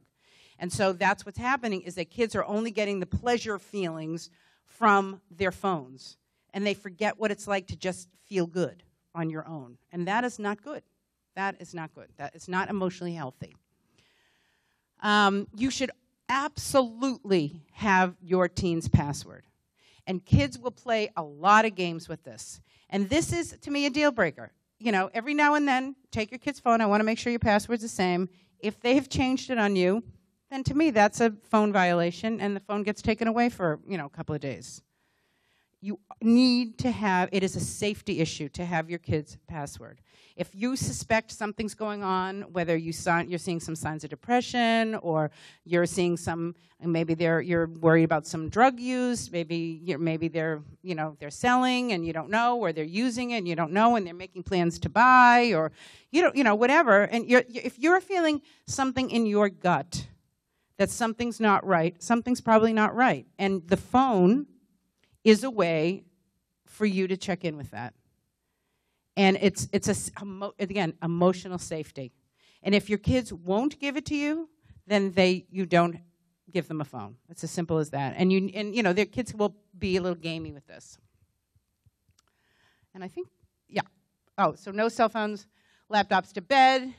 And so that's what's happening, is that kids are only getting the pleasure feelings from their phones. And they forget what it's like to just feel good on your own. And that is not good. That is not good. That is not emotionally healthy. You should absolutely have your teen's password. And kids will play a lot of games with this. And this is, to me, a deal breaker. Every now and then, take your kid's phone. I want to make sure your password's the same. If they have changed it on you, then to me, that's a phone violation, and the phone gets taken away for, a couple of days. You need to have, it is a safety issue to have your kid's password. If you suspect something's going on, whether you're seeing some signs of depression, or you're seeing maybe you're worried about some drug use, maybe they're selling and you don't know, or they're using it and you don't know, and they're making plans to buy, or whatever. And if you're feeling something in your gut that something's not right, something's probably not right, and the phone is a way for you to check in with that. And it's again, emotional safety. And if your kids won't give it to you, then you don't give them a phone. It's as simple as that. And their kids will be a little gamey with this. And I think, yeah. Oh, so no cell phones, laptops to bed.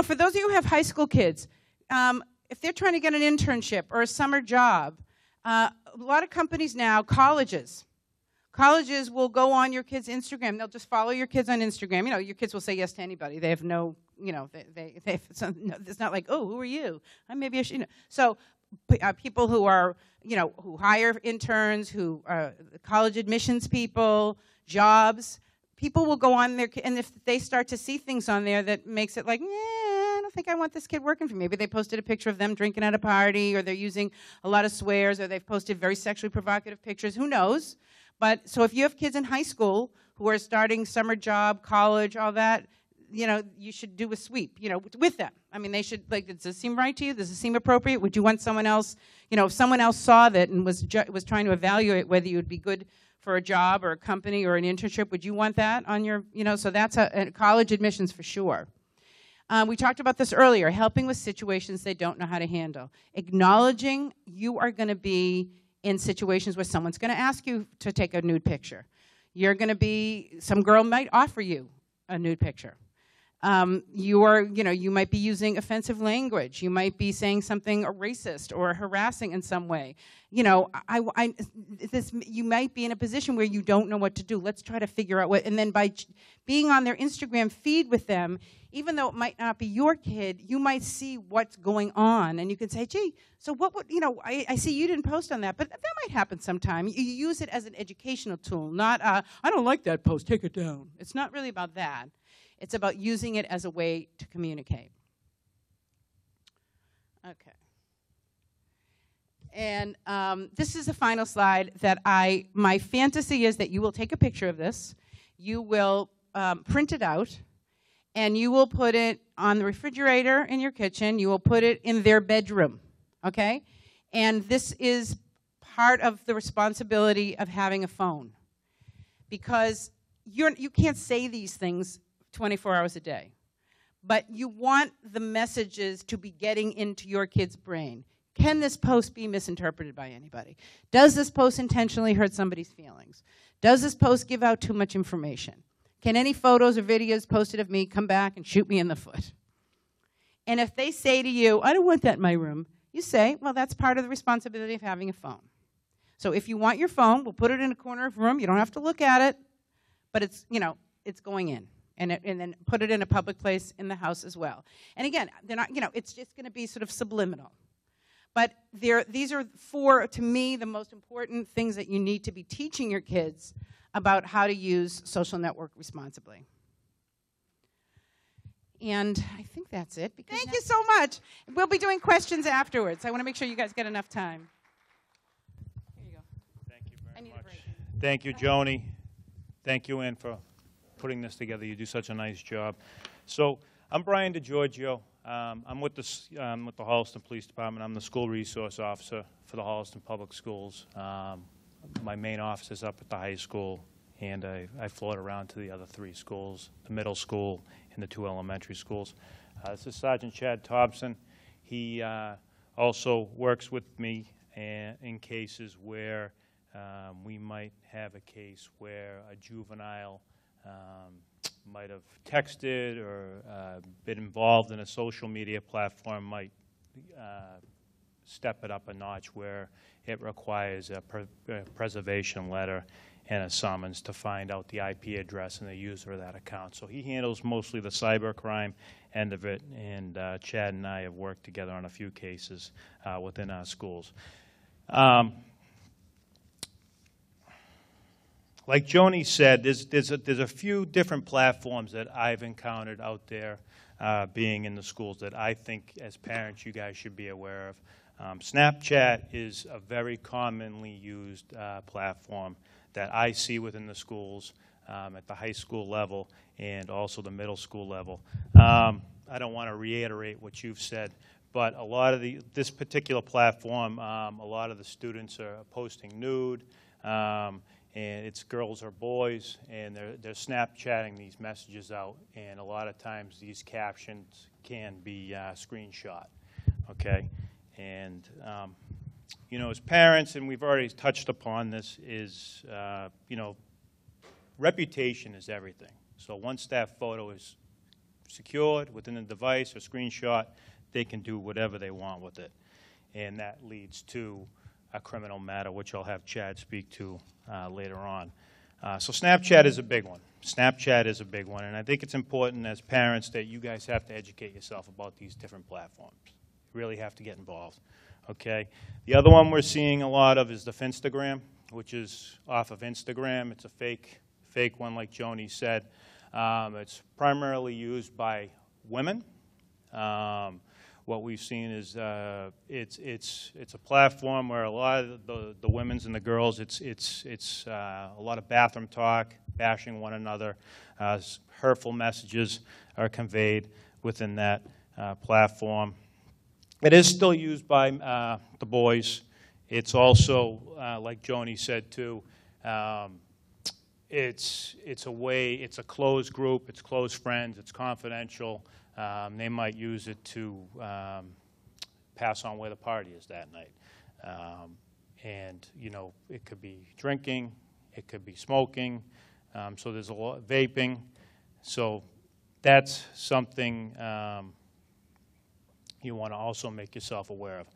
For those of you who have high school kids, if they're trying to get an internship or a summer job, a lot of companies now, colleges will go on your kids' Instagram. They'll just follow your kids on Instagram. Your kids will say yes to anybody. They have no, it's not like, oh, who are you? Maybe I should, So people who are, who hire interns, who are college admissions people, jobs, people will go on there, and if they start to see things on there that makes it like, I don't think I want this kid working for me. Maybe they posted a picture of them drinking at a party, or they're using a lot of swears, or they've posted very sexually provocative pictures. Who knows? But so if you have kids in high school who are starting summer job, college, all that, you should do a sweep, with them. I mean, they should, does this seem right to you? Does this seem appropriate? Would you want someone else, if someone else saw that and was trying to evaluate whether you would be good for a job or a company or an internship, would you want that on your, so that's a college admissions for sure. We talked about this earlier, helping with situations they don't know how to handle. Acknowledging you are going to be in situations where someone's going to ask you to take a nude picture. Some girl might offer you a nude picture. You might be using offensive language. You might be saying something racist or harassing in some way. You might be in a position where you don't know what to do. Let's try to figure out what, and then by being on their Instagram feed with them, even though it might not be your kid, you might see what's going on, and you can say, gee, so what would, I see you didn't post on that, but that might happen sometime. You use it as an educational tool, not, I don't like that post, take it down. It's not really about that. It's about using it as a way to communicate. Okay. And this is the final slide that my fantasy is that you will take a picture of this, you will print it out, and you will put it on the refrigerator in your kitchen. You will put it in their bedroom, okay? And this is part of the responsibility of having a phone, because you can't say these things 24 hours a day, but you want the messages to be getting into your kid's brain. Can this post be misinterpreted by anybody? Does this post intentionally hurt somebody's feelings? Does this post give out too much information? Can any photos or videos posted of me come back and shoot me in the foot? And if they say to you, I don't want that in my room, you say, well, that's part of the responsibility of having a phone. So if you want your phone, we'll put it in a corner of the room. You don't have to look at it, but it's going in. And then put it in a public place in the house as well. And again, they're not, it's just going to be sort of subliminal. But these are four, to me, the most important things that you need to be teaching your kids about how to use social network responsibly. And I think that's it. Thank you so much. We'll be doing questions afterwards. I want to make sure you guys get enough time. Here you go. Thank you very much. Thank you, Joani. Thank you, Anne, for putting this together. You do such a nice job. So I'm Bryan DiGiorgio. I'm with the Holliston Police Department. I'm the school resource officer for the Holliston Public Schools. My main office is up at the high school, and I float around to the other three schools, the middle school and the two elementary schools. This is Sergeant Chad Thompson. He also works with me in cases where we might have a case where a juvenile might have texted or been involved in a social media platform, might step it up a notch where it requires a preservation letter and a summons to find out the IP address and the user of that account. So he handles mostly the cybercrime end of it, and Chad and I have worked together on a few cases within our schools. like Joani said, there's a few different platforms that I've encountered out there being in the schools that I think as parents you guys should be aware of. Snapchat is a very commonly used platform that I see within the schools at the high school level and also the middle school level. I don't want to reiterate what you've said, but a lot of this particular platform, a lot of the students are posting nude, and it's girls or boys, and they're Snapchatting these messages out, and a lot of times these captions can be screenshot, okay? And, you know, as parents, and we've already touched upon this, is, you know, reputation is everything. So once that photo is secured within the device or screenshot, they can do whatever they want with it. And that leads to a criminal matter, which I'll have Chad speak to later on. So Snapchat is a big one. Snapchat is a big one, and I think it's important as parents that you guys have to educate yourself about these different platforms. You really have to get involved, okay? The other one we're seeing a lot of is the Finstagram, which is off of Instagram. It's a fake one, like Joani said. It's primarily used by women. What we've seen is it's a platform where a lot of the women's and the girls, it's a lot of bathroom talk, bashing one another, hurtful messages are conveyed within that platform. It is still used by the boys. It's also, like Joani said too, it's a closed group, it's close friends, it's confidential. They might use it to pass on where the party is that night. And, you know, it could be drinking, it could be smoking, so there's a lot vaping. So that's something you want to also make yourself aware of.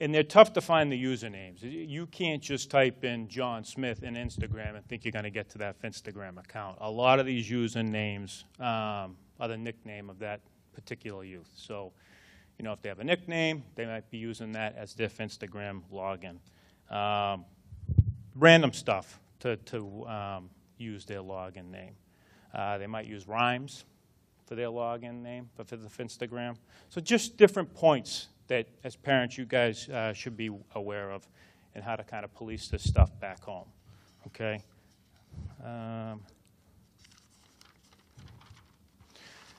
And they're tough to find the usernames. You can't just type in John Smith in Instagram and think you're going to get to that Finstagram account. A lot of these usernames are the nickname of that particular youth. So, you know, if they have a nickname, they might be using that as their Finstagram login. Random stuff to use their login name. They might use rhymes for their login name, but for the Finstagram. So just different points that, as parents, you guys should be aware of and how to kind of police this stuff back home, okay?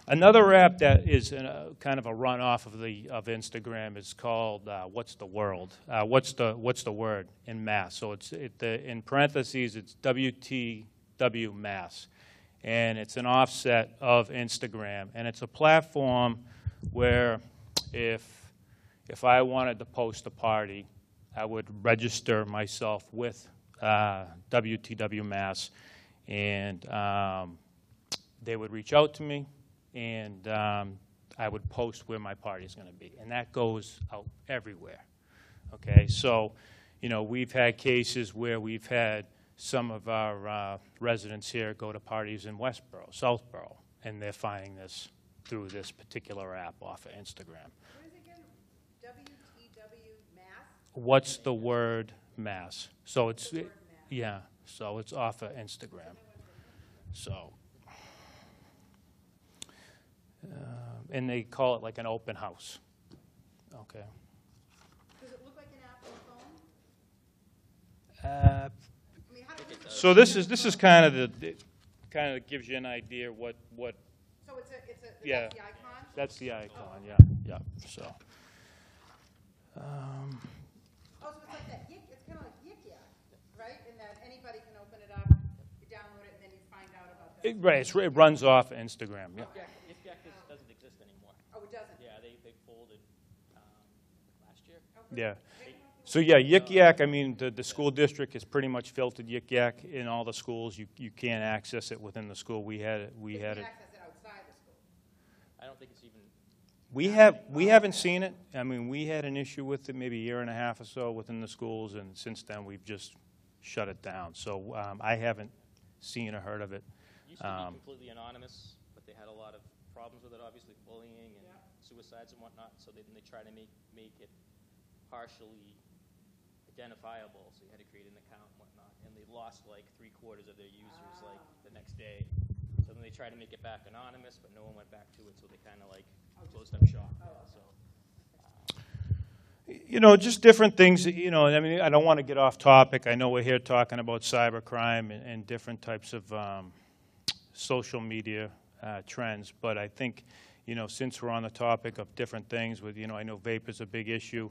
Another app that is kind of a runoff of Instagram is called What's the World? What's the word in mass? So in parentheses, it's WTW mass. And it's an offset of Instagram. And it's a platform where if I wanted to post a party, I would register myself with WTW Mass, and they would reach out to me, and I would post where my party is going to be. And that goes out everywhere. Okay, so, you know, we've had cases where we've had some of our residents here go to parties in Westboro, Southboro, and they're finding this through this particular app off of Instagram. What is it again? WTW Mass? What's the word mass? So it's, yeah, so it's off of Instagram. So, and they call it like an open house. Okay. Does it look like an app on the phone? So this is kind of gives you an idea what. So yeah, that's the icon? That's the icon. Yeah. So. So it's like that. It's kind of like Yik Yak, right? In that anybody can open it up, you download it, and then you find out about that. Right. It runs off Instagram. Yeah. Yik Yak doesn't exist anymore. Oh, it doesn't. Yeah, they folded last year. Okay. Yeah. So yeah, Yik Yak, I mean, the school district has pretty much filtered Yik Yak in all the schools. You can't access it within the school. We had it. You can access it outside the school. I don't think it's even. We haven't seen it. I mean, we had an issue with it maybe a year and a half or so within the schools, and since then we've just shut it down. So I haven't seen or heard of it. It used to be completely anonymous, but they had a lot of problems with it, obviously bullying and suicides and whatnot. So they try to make it partially identifiable, so you had to create an account and whatnot. And they lost like 3/4 of their users like the next day. So then they tried to make it back anonymous, but no one went back to it, so they kind of like closed up shop. So. You know, just different things, you know, I mean, I don't want to get off topic. I know we're here talking about cybercrime and different types of social media trends, but I think, you know, since we're on the topic of different things with, you know, I know vape is a big issue.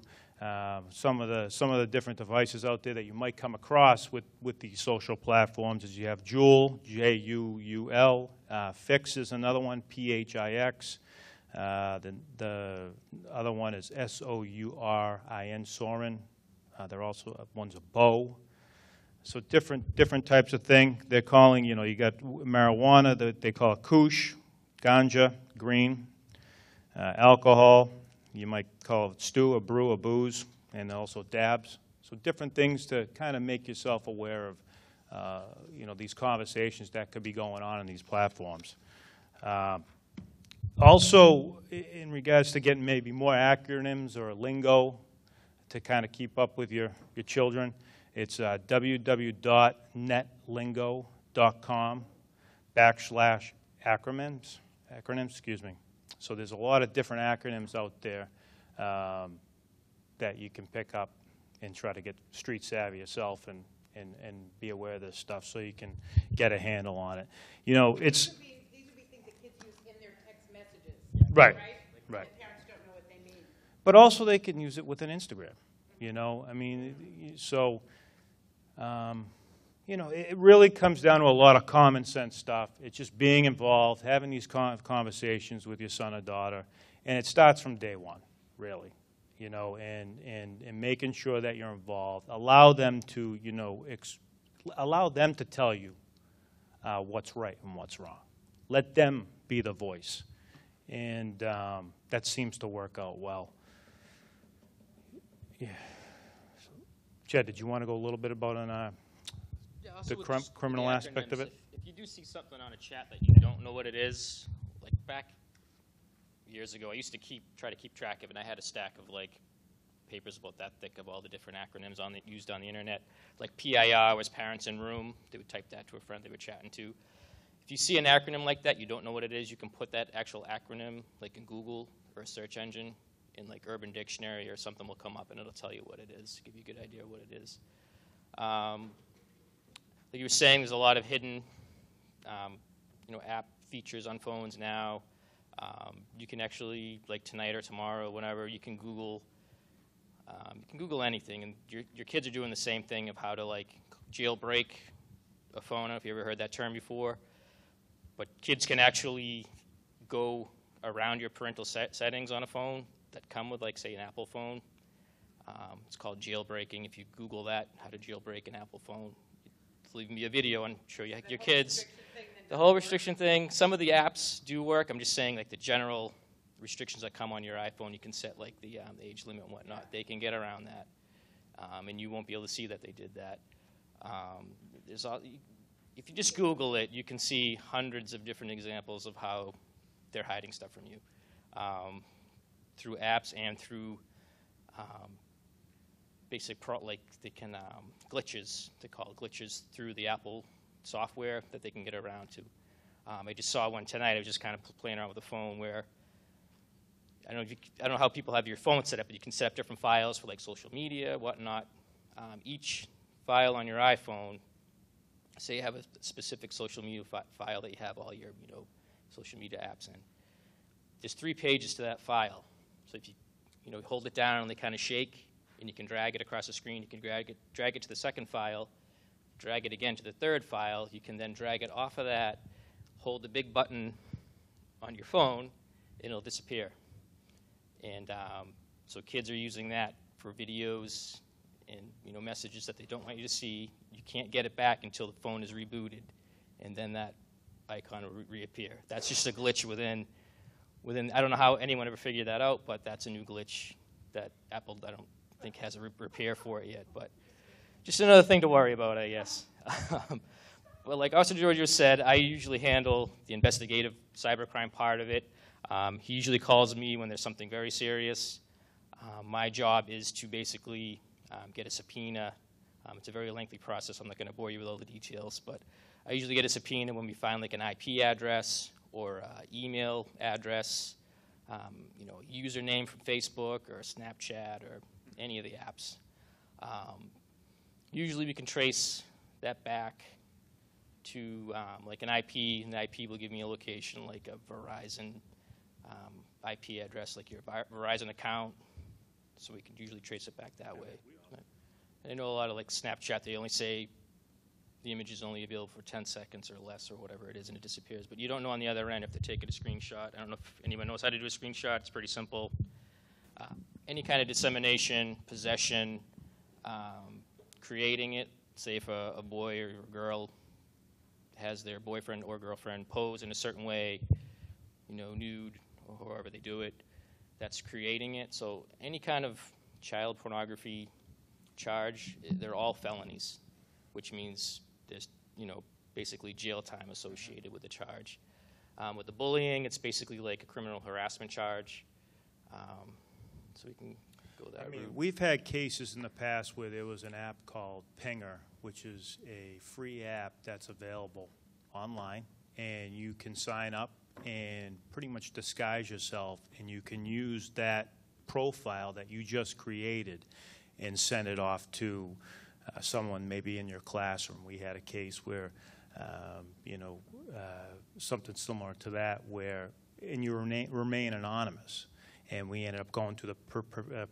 Some of the different devices out there that you might come across with these social platforms is you have Juul, Juul, Fix is another one, Phix. The other one is Sourin, Sorin. They're also, one's a Bow. So different types of thing. They're calling, you know, you got marijuana, they call it Kush, ganja, green, alcohol, you might call it stew, a brew, a booze, and also dabs. So different things to kind of make yourself aware of, you know, these conversations that could be going on in these platforms. Also, in regards to getting maybe more acronyms or lingo to kind of keep up with your children, it's www.netlingo.com/acronyms, excuse me. So there's a lot of different acronyms out there that you can pick up and try to get street savvy yourself and be aware of this stuff so you can get a handle on it. You know, it's... These would be things that kids use in their text messages. Right. Right. The parents don't know what they mean. But also they can use it within Instagram, you know. I mean, so, you know, it really comes down to a lot of common sense stuff. It's just being involved, having these conversations with your son or daughter, and it starts from day one, really, you know, and making sure that you're involved. Allow them to, you know, allow them to tell you what's right and what's wrong. Let them be the voice. And that seems to work out well. Yeah. So, Chad, did you want to go a little bit about the criminal aspect of it? If you do see something on a chat that you don't know what it is, like back years ago, I used to try to keep track of it, and I had a stack of like papers about that thick of all the different acronyms used on the internet. Like PIR was parents in room. They would type that to a friend they were chatting to. If you see an acronym like that, you don't know what it is, you can put that actual acronym like in Google or a search engine in like Urban Dictionary or something will come up and it'll tell you what it is, give you a good idea of what it is. Like you were saying, there's a lot of hidden you know, app features on phones now. You can actually, like tonight or tomorrow, whenever, you can Google anything, and your kids are doing the same thing of how to like jailbreak a phone. I don't know if you ever heard that term before. But kids can actually go around your parental settings on a phone that come with, like, say, an Apple phone. It's called jailbreaking. If you Google that, how to jailbreak an Apple phone, it'll even be a video and show you your kids. The whole restriction thing. Some of the apps do work. I'm just saying, like, the general restrictions that come on your iPhone, you can set, like, the age limit and whatnot. They can get around that, and you won't be able to see that they did that. If you just Google it, you can see hundreds of different examples of how they're hiding stuff from you through apps and through like they can glitches. They call it glitches through the Apple software that they can get around to. I just saw one tonight. I was just kind of playing around with the phone where I don't know how people have your phone set up, but you can set up different files for like social media, whatnot. Each file on your iPhone. Say you have a specific social media file that you have all your, you know, social media apps in. There's 3 pages to that file. So if you know, hold it down and they kind of shake, and you can drag it across the screen. You can drag it to the second file, drag it again to the third file. You can then drag it off of that, hold the big button on your phone, and it'll disappear. And so kids are using that for videos and, you know, messages that they don't want you to see. You can't get it back until the phone is rebooted, and then that icon will reappear. That's just a glitch within. I don't know how anyone ever figured that out, but that's a new glitch that Apple, I don't think, has a repair for it yet. But just another thing to worry about, I guess. Well, like Officer DiGiorgio said, I usually handle the investigative cybercrime part of it. He usually calls me when there's something very serious. My job is to basically get a subpoena. It's a very lengthy process. I'm not going to bore you with all the details, but I usually get a subpoena when we find like an IP address or email address, username from Facebook or Snapchat or any of the apps. Usually we can trace that back to like an IP, and the IP will give me a location like a Verizon IP address, like your Verizon account, so we can usually trace it back that way. I know a lot of like Snapchat, they only say the image is only available for 10 seconds or less or whatever it is, and it disappears. But you don't know on the other end if they're taking a screenshot. I don't know if anyone knows how to do a screenshot. It's pretty simple. Any kind of dissemination, possession, creating it, say if a boy or a girl has their boyfriend or girlfriend pose in a certain way, nude or however they do it, that's creating it. So any kind of child pornography charge, they're all felonies, which means there's, basically jail time associated with the charge. With the bullying, it's basically like a criminal harassment charge. So we can go that route. We've had cases in the past where there was an app called Pinger, which is a free app that's available online, and you can sign up and pretty much disguise yourself, and you can use that profile that you just created and send it off to someone maybe in your classroom. We had a case where, something similar to that where, and you remain anonymous. And we ended up going to the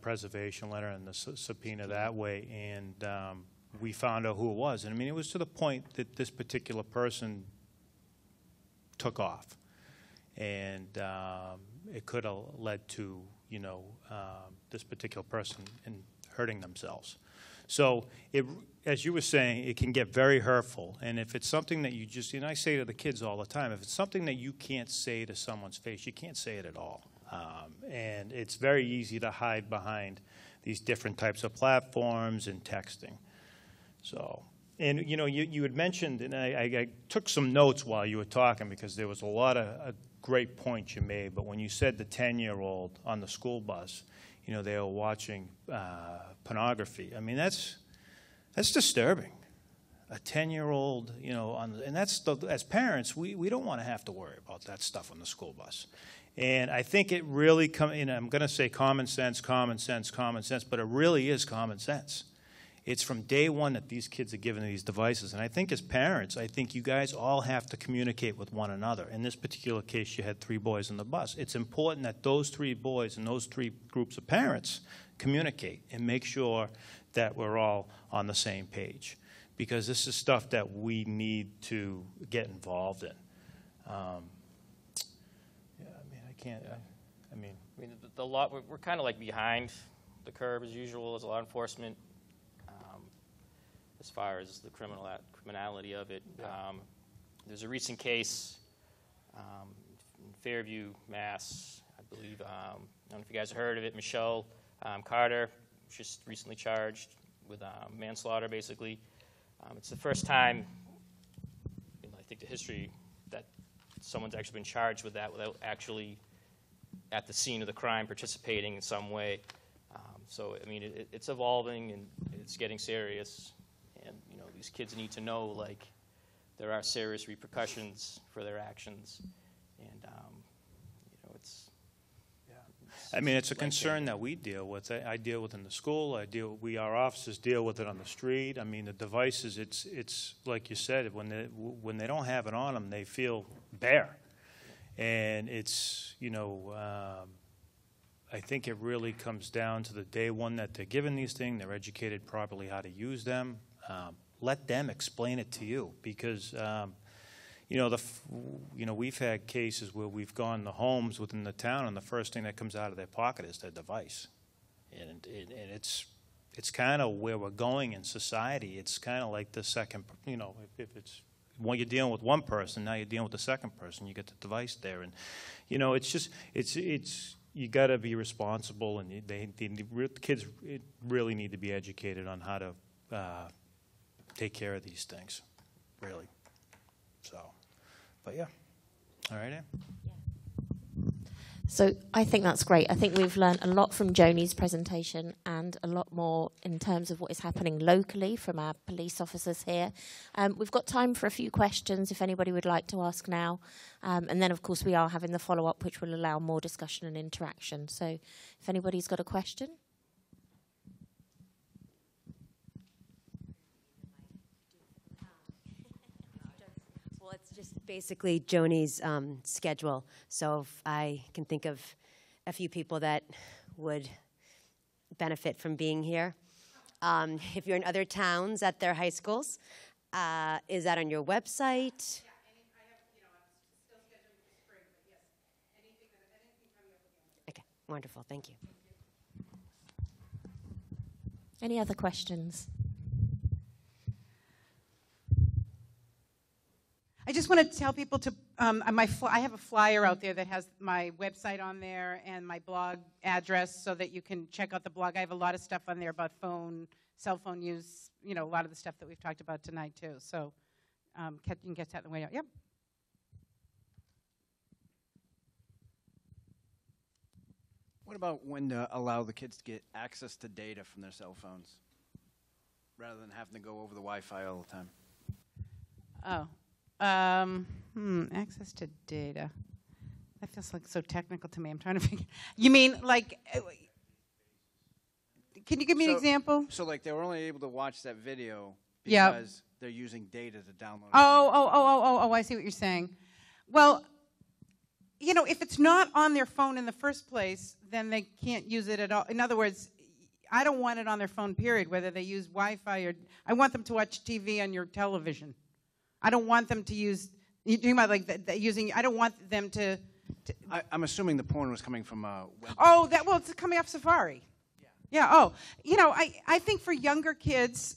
preservation letter and the subpoena that way, and we found out who it was. And it was to the point that this particular person took off. And it could have led to, this particular person in hurting themselves. So, as you were saying, it can get very hurtful. And if it's something that you just, I say to the kids all the time, if it's something that you can't say to someone's face, you can't say it at all. And it's very easy to hide behind these different types of platforms and texting. So, and you had mentioned, and I took some notes while you were talking because there was a lot of great points you made, but when you said the 10-year-old on the school bus, they were watching pornography. That's disturbing. A 10-year-old, and as parents, we don't want to have to worry about that stuff on the school bus. And I think it really I'm going to say common sense, but it really is common sense. It's from day one that these kids are given these devices. And I think as parents, you guys all have to communicate with one another. In this particular case, you had 3 boys on the bus. It's important that those 3 boys and those 3 groups of parents communicate and make sure that we're all on the same page. Because this is stuff that we need to get involved in. The law, we're kind of like behind the curve as usual as law enforcement as far as the criminality of it. There's a recent case in Fairview, Mass, I believe. I don't know if you guys have heard of it. Michelle Carter was just recently charged with manslaughter, basically. It's the first time in, I think, the history that someone's actually been charged with that without actually at the scene of the crime participating in some way. So, it's evolving and it's getting serious. And, these kids need to know, there are serious repercussions for their actions. And, it's... Yeah. It's a concern that we deal with. I deal with in the school. Our officers deal with it on the street. The devices, it's like you said, when they don't have it on them, they feel bare. And it's, I think it really comes down to the day one that they're given these things, they're educated properly how to use them. Let them explain it to you because, we've had cases where we've gone to homes within the town and the first thing that comes out of their pocket is their device. And it's kind of where we're going in society. It's kind of like the second, if it's, when you're dealing with one person, now you're dealing with the second person. You get the device there, and it's just you got to be responsible, and kids really need to be educated on how to take care of these things, really. So, but yeah, all right, Ann? Yeah. So I think that's great. I think we've learned a lot from Joani's presentation and a lot more in terms of what is happening locally from our police officers here. We've got time for a few questions if anybody would like to ask now. And then, of course, we are having the follow-up, which will allow more discussion and interaction. So if anybody's got a question. Well, it's just basically Joani's schedule. So if I can think of a few people that would benefit from being here. If you're in other towns at their high schools, is that on your website? Yeah, I have, I'm still scheduling for spring, but yes, anything coming up again. Okay, wonderful, thank you. Any other questions? I just want to tell people to, I have a flyer out there that has my website on there and my blog address so that you can check out the blog. I have a lot of stuff on there about cell phone use, a lot of the stuff that we've talked about tonight too. So you can get that in the way out. Yep. What about when to allow the kids to get access to data from their cell phones rather than having to go over the Wi-Fi all the time? Oh. Access to data. That feels like so technical to me. I'm trying to figure. You mean like? Can you give me an example? So like they were only able to watch that video Yeah. because they're using data to download. Oh! I see what you're saying. Well, if it's not on their phone in the first place, then they can't use it at all. In other words, I don't want it on their phone. Period. Whether they use Wi-Fi or I want them to watch TV on your television. I don't want them to use. You're talking about like using. I don't want them to. I'm assuming the porn was coming from a web. Oh, it's coming off Safari. Yeah. Oh, I think for younger kids,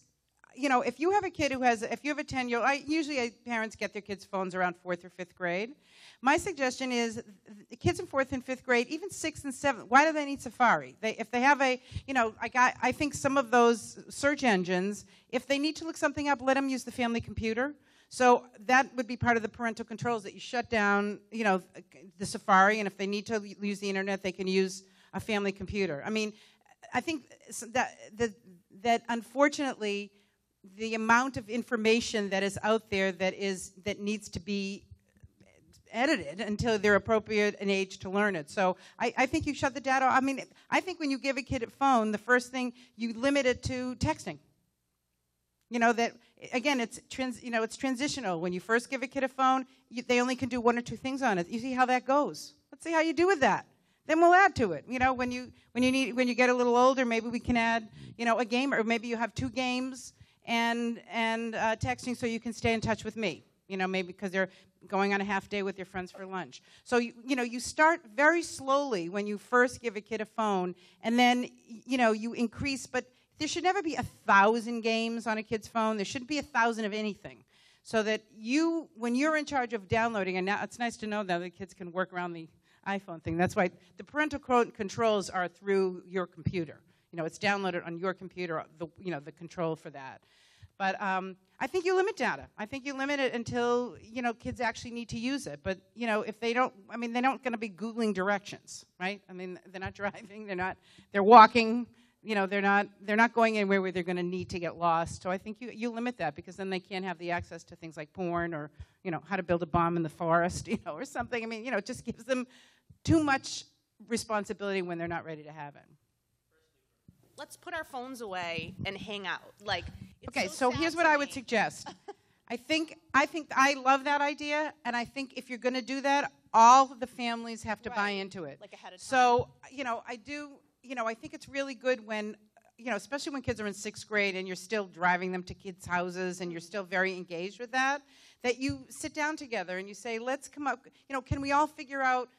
if you have a kid if you have a 10-year-old, usually parents get their kids' phones around 4th or 5th grade. My suggestion is the kids in 4th and 5th grade, even 6th and 7th, why do they need Safari? If they have I think some of those search engines, if they need to look something up, let them use the family computer. So that would be part of the parental controls, that you shut down, the Safari, and if they need to use the internet, they can use a family computer. I mean, I think that unfortunately, the amount of information that is out there that needs to be edited until they're appropriate an age to learn it. So I think you shut the data. I mean, I think when you give a kid a phone, the first thing you limit it to texting. That again, it's transitional. When you first give a kid a phone, they only can do 1 or 2 things on it. You see how that goes. Let's see how you do with that. Then we'll add to it. When you get a little older, maybe we can add a game, or maybe you have 2 games and texting so you can stay in touch with me. Maybe because they're going on a half day with their friends for lunch. So you start very slowly when you first give a kid a phone, and then you increase, but there should never be 1,000 games on a kid's phone. There shouldn't be 1,000 of anything. So that when you're in charge of downloading, and now it's nice to know that the kids can work around the iPhone thing. That's why the parental controls are through your computer. It's downloaded on your computer, the control for that. But I think you limit data. I think you limit it until, kids actually need to use it. But, if they don't, they're not going to be Googling directions, right? They're not driving, they're walking. They're not going anywhere where they're going to need to get lost. So I think you limit that, because then they can't have the access to things like porn or, how to build a bomb in the forest, or something. It just gives them too much responsibility when they're not ready to have it. Let's put our phones away and hang out. Okay, so here's what I would suggest. I think I love that idea, and I think if you're going to do that, all the families have to buy into it. Like ahead of time. So, I think it's really good when, especially when kids are in 6th grade and you're still driving them to kids' houses and you're still very engaged with that you sit down together and you say, let's come up, can we all figure out,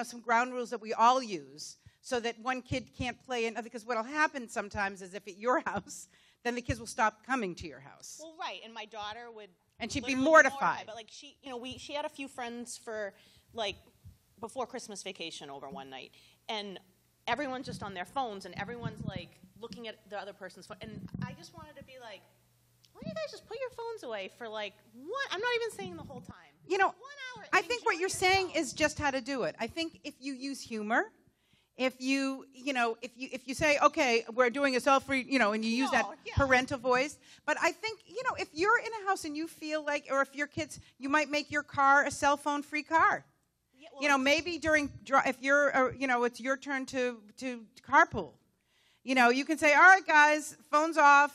some ground rules that we all use so that one kid can't play in, because what will happen sometimes is if at your house, then the kids will stop coming to your house. Well, right, and my daughter would... And she'd be literally mortified. But she had a few friends for, before Christmas vacation over one night, and everyone's just on their phones, and everyone's, looking at the other person's phone. And I just wanted to be like, why don't you guys just put your phones away for, one... I'm not even saying the whole time. you know, 1 hour. I and think what enjoy you're saying yourself. is just how to do it. I think if you use humor, if you say, okay, we're doing a self-free, and you use that Yeah. parental voice. But I think, if you're in a house and you feel like, or if your kids, you might make your car a cell phone free car. Yeah, well, Maybe if you're, it's your turn to carpool. You can say, all right, guys, phone's off.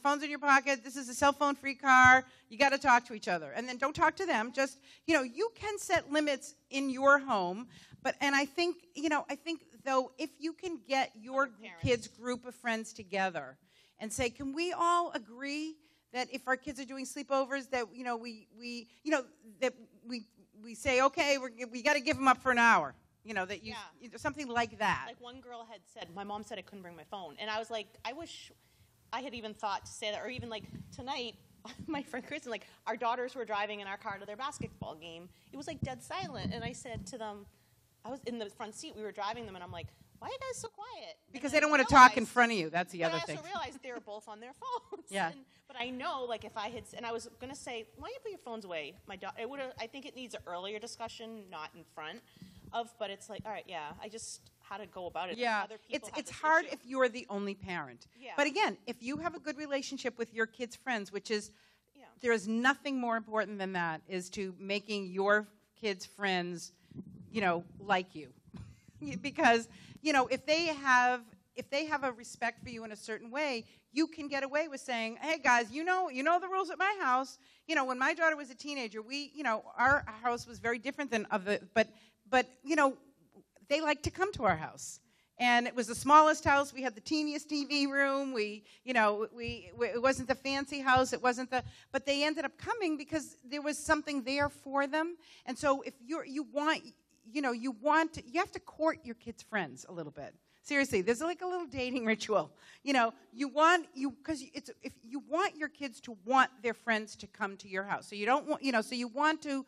Phone's in your pocket. This is a cell phone free car. You got to talk to each other. And then don't talk to them. Just, you can set limits in your home. And I think, though, if you can get your kids' group of friends together and say, can we all agree that if our kids are doing sleepovers, that, we say, okay, we got to give them up for an hour. Something like that. Like one girl had said, my mom said I couldn't bring my phone. And I was like, I wish I had even thought to say that. Or even like tonight, my friend Kristen, like our daughters were driving in our car to their basketball game. It was like dead silent. And I said to them, I was in the front seat, we were driving them, and I'm like, why are you guys so quiet? Because they don't want to talk in front of you. That's the other thing. I also realized they were both on their phones. Yeah. But I know, like, if I had, and I was going to say, why don't you put your phones away? I think it needs an earlier discussion, not in front of, but it's like, all right, yeah, I just, how to go about it. Yeah, Other people have it's this hard issue. if you're the only parent. Yeah. But again, if you have a good relationship with your kids' friends, which is, Yeah. there is nothing more important than that, is to making your kids' friends, like you. Because, if they have a respect for you in a certain way, you can get away with saying, hey guys, you know the rules at my house. When my daughter was a teenager, our house was very different than other, but they liked to come to our house. And it was the smallest house. We had the teeniest TV room. It wasn't the fancy house. It wasn't but they ended up coming because there was something there for them. And so if you have to court your kids' friends a little bit. Seriously, there's like a little dating ritual. If you want your kids to want their friends to come to your house. So you don't want, so you want to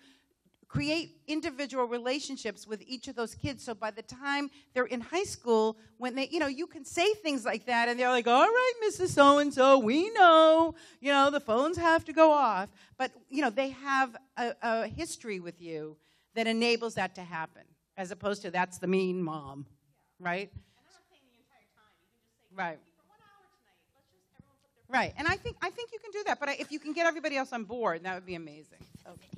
create individual relationships with each of those kids. So by the time they're in high school, when they, you can say things like that, and they're like, all right, Mrs. So-and-so, we know, the phones have to go off. But, they have a history with you that enables that to happen, as opposed to that's the mean mom, right? And I'm not saying the entire time. You can just say, Right. for 1 hour tonight, let's just everyone put their Right, and I think you can do that, but if you can get everybody else on board, that would be amazing. Okay.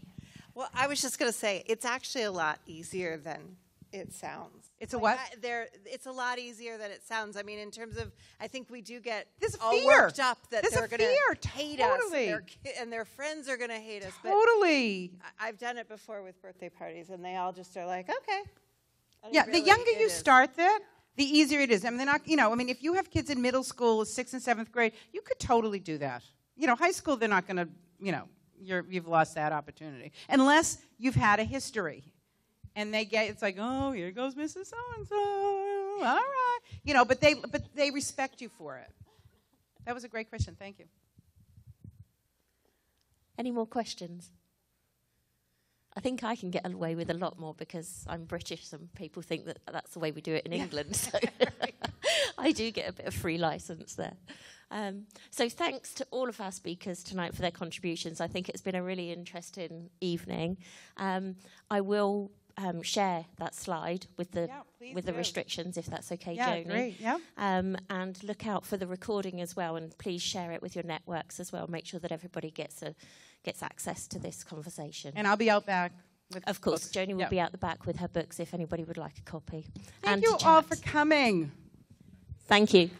Well, I was just going to say, it's actually a lot easier than it sounds. It's a what? It's a lot easier than it sounds. I mean, in terms of, I think we do get There's all fear. worked up that There's they're a going to fear, hate totally. us, and their friends are going to hate us. Totally. But I've done it before with birthday parties, and they all just are like, okay. And Yeah, really, the younger it you is. start that, the easier it is. I mean, they're not, if you have kids in middle school, 6th and 7th grade, you could totally do that. High school, they're not going to, you've lost that opportunity. Unless you've had a history. And it's like, oh, here goes Mrs. So-and-so. All right. But they respect you for it. That was a great question. Thank you. Any more questions? I think I can get away with a lot more because I'm British and people think that that's the way we do it in England. So I do get a bit of free license there. So thanks to all of our speakers tonight for their contributions. I think it's been a really interesting evening. I will share that slide with the restrictions, if that's okay, Joani. Great. Yeah. And look out for the recording as well, and please share it with your networks as well. Make sure that everybody gets access to this conversation. And I'll be out back. Of course, books. Joani will be out the back with her books if anybody would like a copy. Thank and you to all chat. for coming. Thank you.